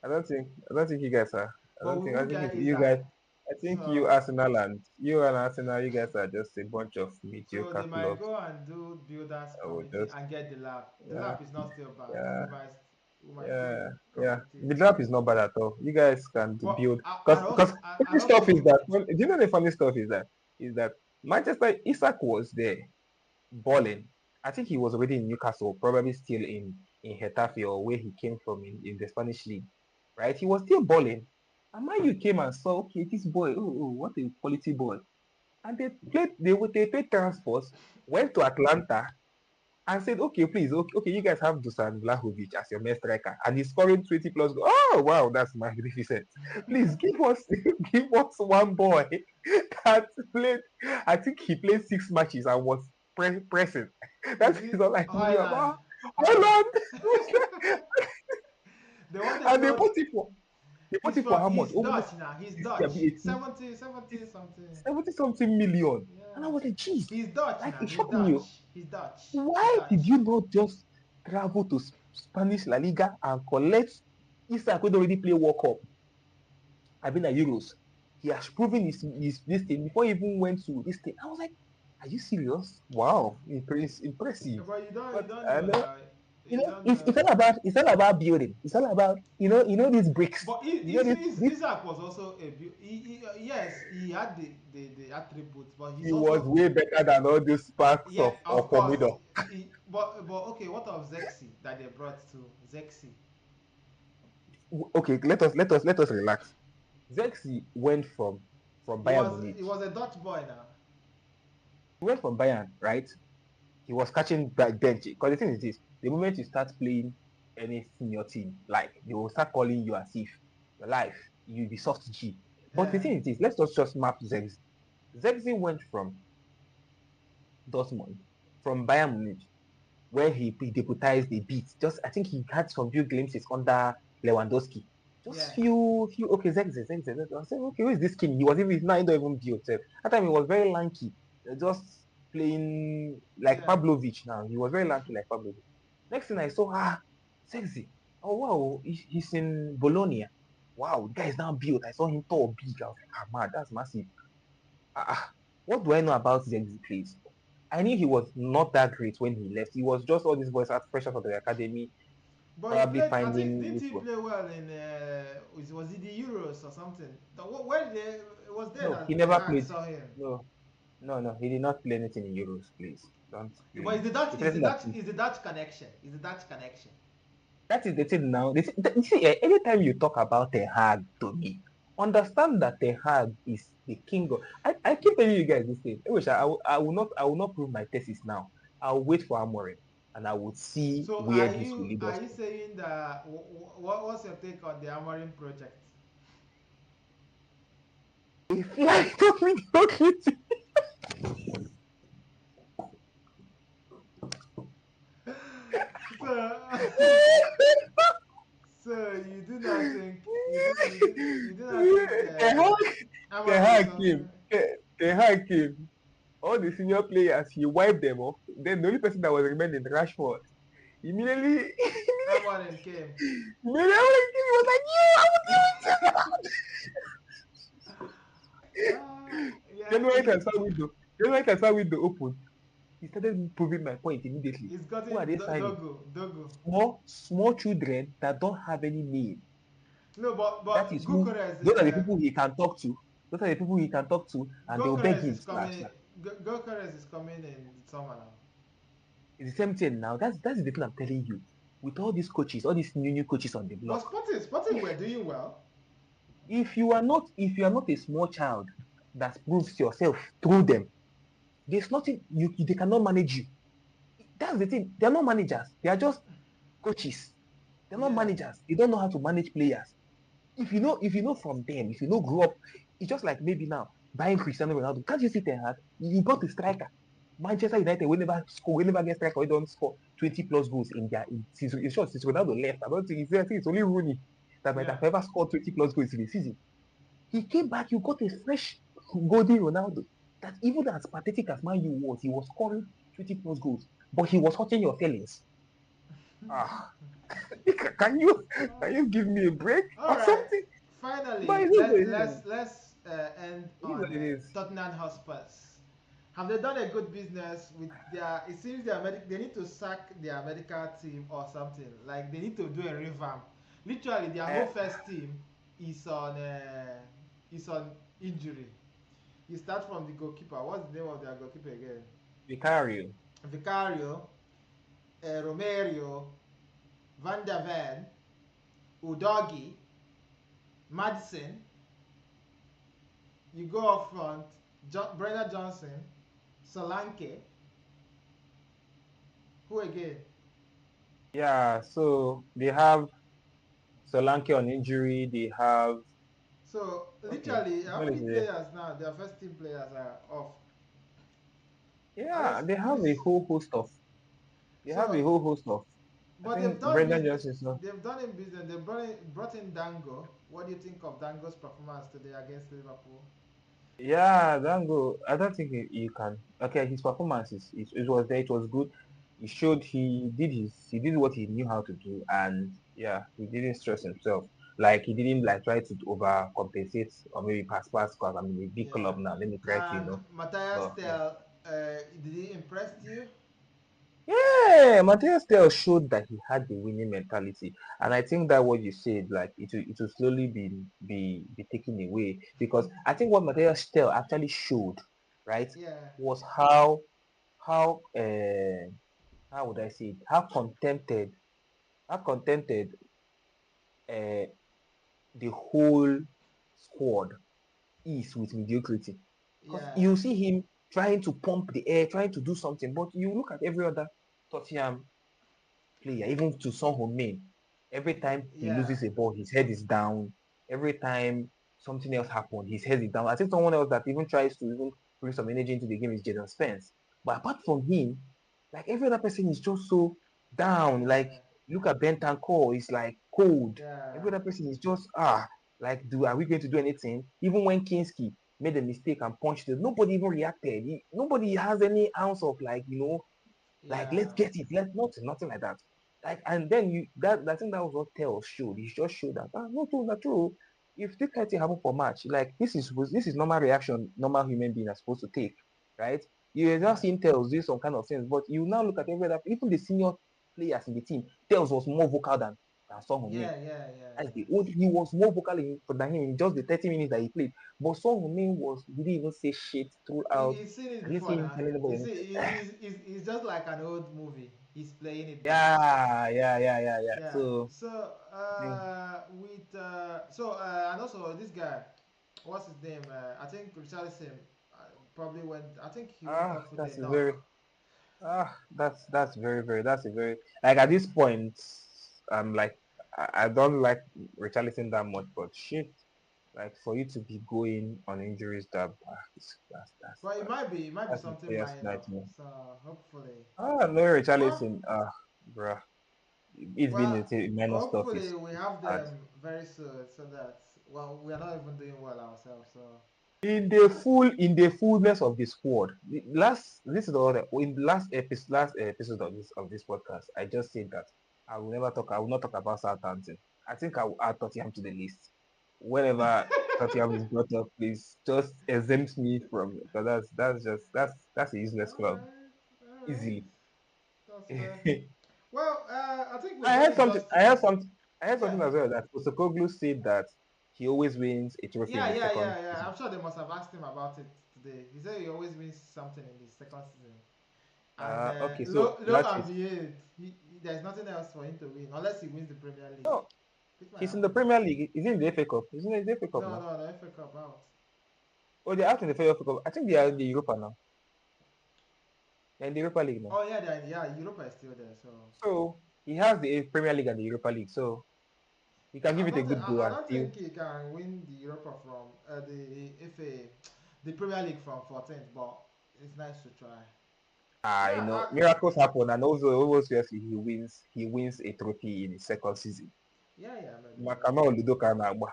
I don't think you guys are. But we I will think get it's you Isaac. guys. I think So You and Arsenal, you guys are just a bunch of so they mediocre might clubs. go and do builders I will committee just and get the lab. The yeah, lab is not still bad. yeah, We might do yeah, the yeah. committee. The draft is not bad at all. You guys can But build because and funny stuff is also that do you know the funny stuff is that Manchester Isak was there balling. I think he was already in Newcastle, probably still in Getafe or where he came from in the Spanish league, right? He was still balling. And man, you came and saw, okay, this boy, what a quality boy. And they paid transport, went to Atlanta, and said, okay, please, okay, you guys have Dusan Vlahovic as your main striker, and he's scoring 20 plus goals. Oh, wow, that's magnificent. Please give us give us one boy that played, I think he played 6 matches and was pressing. That is is it all I knew Highland? about. Hold Highland. on. The one they And they called put it for. They bought He's it for from how much? he's Over Dutch now. He's 60 Dutch. abi 80, 70 something. 70 something million. And I Yeah. was like, geez, He's Dutch like now. it He's shocked me. Dutch. Oh. He's Dutch. He's Why did Dutch. you not just travel to Spanish La Liga and collect Isak could already play World Cup? I've been at Euros. He has proven his this thing before he even went to this thing. I was like, are you serious? Wow, impressive. But you But don't I know know, now. You don't it's know. it's all about building. It's all about these bricks. But This Isaac was also yes, he had the attributes, but he's he was also way better than all those sparks yeah, of of course. Pomidor. But okay, what of Zexi that they brought to Zexi? Okay, let us relax. Zexi went from Bayern He Munich. was a Dutch boy now. He went from Bayern, right? He was catching back bench. Because the thing is this: the moment you start playing any senior team, like they will start calling you as if your life you'll be soft G. But the Yeah, thing is this: let's just map Zexi. Zexi went from Dortmund, from Bayern Munich, where he deputized a bit. Just I think he had some few glimpses under Lewandowski. Just yeah, few okay, Zexi. I said, okay, who is this king? He was even not even built. That time he was very lanky, just playing like yeah. Pavlovic now. He was very lanky like Pavlovic. Next thing I saw, Zexi. Oh wow, he's in Bologna. Wow, the guy is now built. I saw him tall, big. I was like, man, that's massive. What do I know about Zexi, please? I knew he was not that great when he left. He was just all these boys at fresh out of the academy, But he probably played. I think finding didn't it. he play well in was it the Euros or something? Where they it was there No, he that Ten never Hag played. saw him. No, no, he did not play anything in Euros, please. Don't But please. The person is the Dutch connection. Is the Dutch connection. that is the thing now. You see, anytime you talk about Ten Hag to me, understand that Ten Hag is the king of. I keep telling you guys this thing. I will not prove my thesis now. I'll wait for Amorim and I will see So where this will lead are us you to. saying that what's your take on the Amarin project? If like, don't So so you do not think Ten Hag, Ten Amarin is Hag came. something. Ten Hag came. All the senior players, he wiped them off. Then the only person that was remaining, Rashford, immediately, Amarin came. immediately he was like, "You, I will Yeah, January transfer window. January transfer window open. He started proving my point immediately. he's Who are gotten they signing? Dogo. Small children that don't have any name. No, That is who. Gyökeres Those are the people he can talk to. Those are the people he can talk to, and they'll beg Gyökeres him. is Slash, coming. slash. Gyökeres is coming in the summer now. It's the same thing now. That's the thing I'm telling you. With all these coaches, all these new coaches on the But block, Sporting if were doing well. if you are not a small child that proves yourself through them, there's nothing they cannot manage you. That's the thing. They're not managers. They are just coaches. They're not Yeah. managers. They don't know how to manage players. If you know from them, if you know grow up, it's just like maybe now buying Cristiano Ronaldo. Can't you see Ten Hag? You got a striker. Manchester United will never score, will never get striker. We don't score 20 plus goals in their since it's short since Ronaldo left. I don't think I think it's only Rooney that might Yeah. have ever scored 20 plus goals in the season. He came back, you got a fresh golden Ronaldo. That even as pathetic as Man U was, he was scoring 20 plus goals, but he was hurting your feelings. Ah, can you can you give me a break All or right. something? But Finally, it's not what it is. let's end It is on what it is. Tottenham Hotspurs. Have they done a good business with their? It seems they need to sack their medical team or something. Like they need to do a revamp. Literally, their whole Uh, first team is on is on injury. You start from the goalkeeper. What's the name of their goalkeeper again? Vicario. Vicario, Romario, Van der Ven, Udogi, Madison. You go up front, Brennan Johnson, Solanke. Who again? Yeah, so they have Solanke on injury. They have So okay. literally, It's how not many easy. players now? Their first team players are off. Yeah, Let's they have a please. whole host of. They have a So whole host of. I But think Brendan Johnson is not. they've done in business. They brought in Dango. What do you think of Dango's performance today against Liverpool? Yeah, Dango. I don't think you can. Okay, his performance it was there. It was good. He showed he did what he knew how to do, and yeah, he didn't stress himself. Like he didn't like try to overcompensate or maybe pass because I'm in a big Yeah. club now. Let me try to And Matthias But yeah. Tell, did he impress you? Yeah, Matthias Tell showed that he had the winning mentality, and I think that what you said, like it will slowly be taken away because I think what Matthias Tell actually showed, right, Yeah. was how how would I say it, how contented uh the whole squad is with mediocrity, because Yeah. you see him trying to pump the air, trying to do something, but you look at every other Tottenham player, even to Son Heung-min. Every time he Yeah. loses a ball, his head is down. Every time something else happens, his head is down. I think someone else that even tries to even bring some energy into the game is Jadon Spence. But apart from him, like every other person is just so down. Like Yeah. look at Bentancur, he's like cold. Yeah. Every other person is just like are we going to do anything? Even when Kinski made a mistake and punched it, nobody even reacted. Nobody has any ounce of like Yeah. let's get it, let's nothing like that. Like and then you that I think that was what Tell showed. He just showed that no true, not true. If this kind of thing happen for match, like this is normal reaction, normal human being are supposed to take, right? You're just Yeah. seeing Tells do some kind of things, but you now look at every other, even the senior players in the team, Tells was more vocal than Son Heung-min. Yeah. Yeah. Yeah. That's Yeah. the old he was more vocal than him in just the 30 minutes that he played. But Son Heung-min he didn't even say shit throughout. He's seen it I didn't before see him now. telling You anybody see, anything. he's just like an old movie. He's playing it there. Yeah. Yeah. So So I think with and also this guy, what's his name? I think Richarlison probably went. I think he went off with a that's a knock. very that's very that's a very like at this point I'm like I don't like Richarlison that much, but shit, like for you to be going on injuries that But it might be that's a something player's minor. nightmare. So hopefully, No well, Richarlison, bruh, it's been well, a minor stuff hopefully is we have bad. them very soon, so that well, we are not even doing well ourselves. So In the fullness of the squad. The last this is the other in the last episode of this podcast, I just said that I will not talk about Southampton. I think I will add Tottenham to the list. Whenever Tottenham is brought up, please just exempt me from it, because that's a useless all club. right, all right, Easily. that's fair. I Well, I think we've done heard it something justice. I heard Yeah, something as well that Postecoglou said that he always wins a trophy in yeah, the yeah, second yeah, yeah. season. I'm sure they must have asked him about it today. He said he always wins something in the second season. And Okay, so lo that and is behold, there's nothing else for him to win unless he wins the Premier League, no. which might He's in the happen. Premier League. He's in the FA Cup. He's in the FA Cup No, now. no, the FA Cup out. Oh, they're out in the FA Cup. I think they are Yeah. in the Europa now. They're in the Europa League now. Oh yeah, yeah. Europa is still there, so So he has the Premier League and the Europa League. So he can give it a good go I and don't still. think he can win the Europa from the FA, the Premier League from 14th, but it's nice to try. Yeah, Miracles happen, and also almost seriously he wins a trophy in his second season. yeah, yeah, Makama maybe. Oludoka na-agba.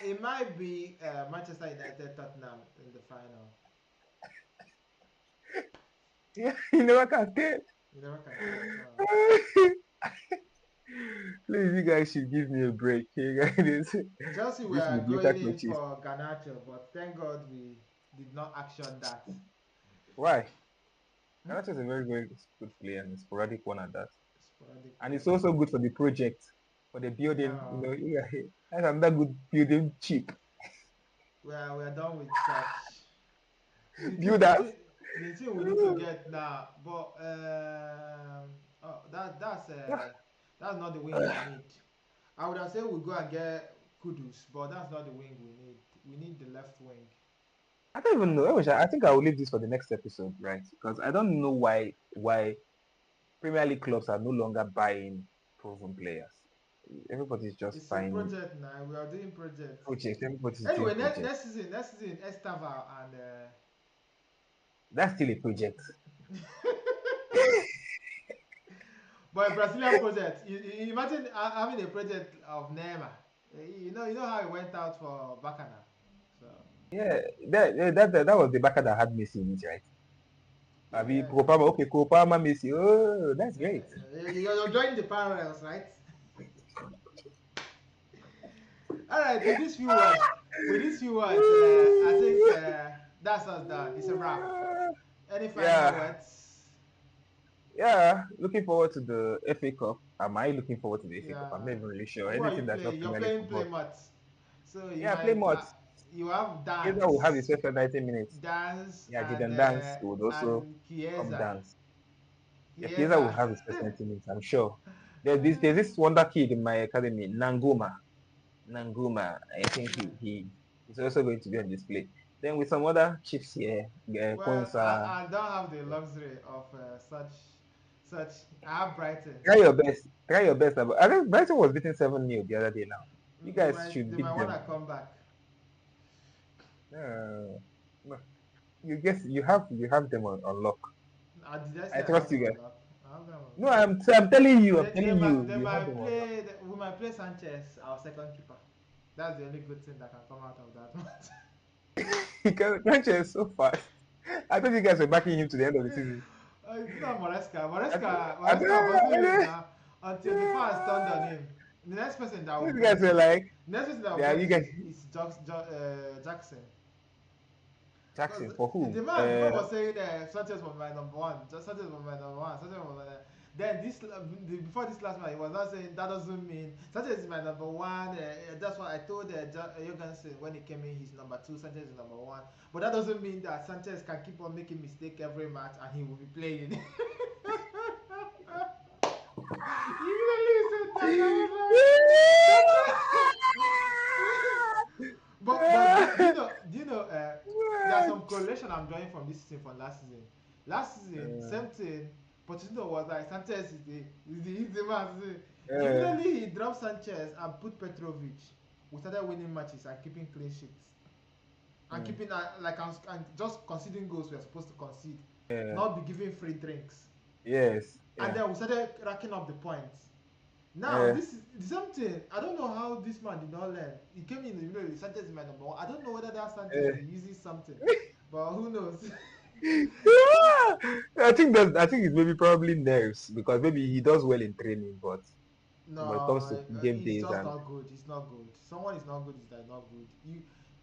It might be Manchester United Tottenham in the final. Yeah, you never can tell. You never can tell. So Please, you guys should give me a break. You guys, Chelsea this were mediocre going in coaches. for Garnacho, but thank God we did not action that. Why? Hmm? Ganacho is a very good player and a sporadic one at that. Sporadic And it's one. also good for the project, for the building. No, Yeah, that's another good building chip. we are done with such. The thing, the Builders. thing, the thing we need to get now, but oh, that's not the wing we need. I would have said we go and get Kudus, but that's not the wing we need. We need the left wing. I don't even know. I think I will leave this for the next episode, right? Because I don't know why Premier League clubs are no longer buying proven players. Everybody's just It's a buying project now. We are doing projects. projects. Everybody's doing Anyway, projects. next season, Estaval and That's still a project. But a Brazilian project, you imagine having a project of Neymar. You know how it went out for Bacana. So Yeah, that was the backer that had Messi in it, right? Abi yeah, Kopama, okay, Kopama Messi. Oh, that's great. you're drawing the parallels, right? All right, with these few words, I think that's us done. It's a wrap. Any final Yeah, words? yeah. Looking forward to the FA Cup. Am I looking forward to the FA Cup? I'm not Yeah. even really sure. Who are you Anything that's not playing? You're Premier League playing football. Plymouth. So you Yeah, play might more. you have Chiesa will have his Dance, first 90 minutes. Dance, Yeah, Jaden Dance would also and come Chiesa. dance. Yeah, Chiesa will Chiesa. have his first 90 minutes, I'm sure. There's this wonder kid in my academy, Nanguma. Nanguma. I think Yeah. he is also going to be on display. Then with some other chiefs here, Well, Konsa. I don't have the luxury of such. I have Brighton. Try your best. Try your best. I think Brighton was beating 7-0 the other day now. You They guys might should they beat might want them. to come back. Uh, no, you guess you have them on lock. Did I say I I have trust them you on guys. lock? I have them on No, lock. I'm telling you, I'm They telling might you, they you have might them on lock. play we might play Sanchez, our second keeper. That's the only good thing that can come out of that match. Kanche is so fast. I thought you guys were backing him to the end of the season. It's not Moresca. I, th- Moresca wasn't in I, it now until the fans turned on him. The next person that will these guys bench, were like, the next person that will yeah, bench you guys is Jackson. Because Jackson for who? the man was saying Sanchez was my number one. Just Sanchez was my number one. Sanchez was my then before this last match, he was not saying that doesn't mean Sanchez is my number one. That's what I told Jorgensen when he came in. He's number two. Sanchez is number one. But that doesn't mean that Sanchez can keep on making mistake every match and he will be playing. You really said that. I was like, but there are some correlation I'm drawing from this season from last season. Last season, same thing. Pochettino was like Sanchez is the man. uh, Immediately he dropped Sanchez and put Petrovic. We started winning matches and keeping clean sheets and mm, keeping and just conceding goals we are supposed to concede, yeah, not be giving free drinks. yes, And yeah, then we started racking up the points. Now uh, this is the same thing. I don't know how this man did not learn. He came in, Sanchez is my number one. I don't know whether that Sanchez uh. is using something, but who knows? Yeah, I think it's maybe probably nerves because maybe he does well in training, but when it comes No, to game he's days just and not good. He's not good. Someone is not good. Is that not good?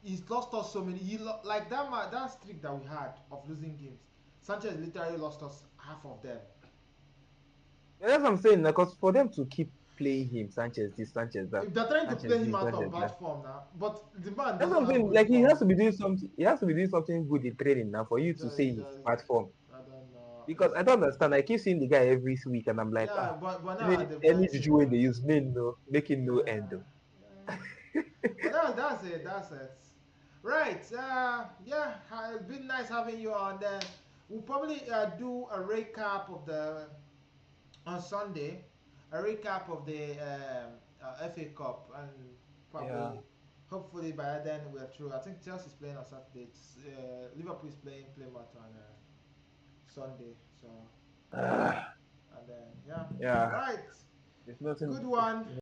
He's lost us so many. Like that streak that we had of losing games. Sanchez literally lost us half of them. yeah, that's what I'm saying. Because for them to keep playing him, Sanchez this, Sanchez that, If they're trying to Sanchez play him this, out of Sanchez bad that. form now, but the man That's what doesn't I'm have saying. good Like he form. has to be doing something. He has to be doing something good in training now for you to say he's bad form. I don't know. Because I don't understand. I keep seeing the guy every week, and I'm like, Yeah, but now any they any bench him. juju when they use name no, making no Yeah, end. yeah. But that's it. That's it. Right. Yeah. It's been nice having you on. Then we'll probably do a recap of the on Sunday, a recap of the FA Cup, and Yeah. probably, hopefully by then we're through. I think Chelsea's playing on Saturday. Liverpool is playing Plymouth on Sunday. So Ah, and then yeah. yeah. Right. There's nothing. Good one.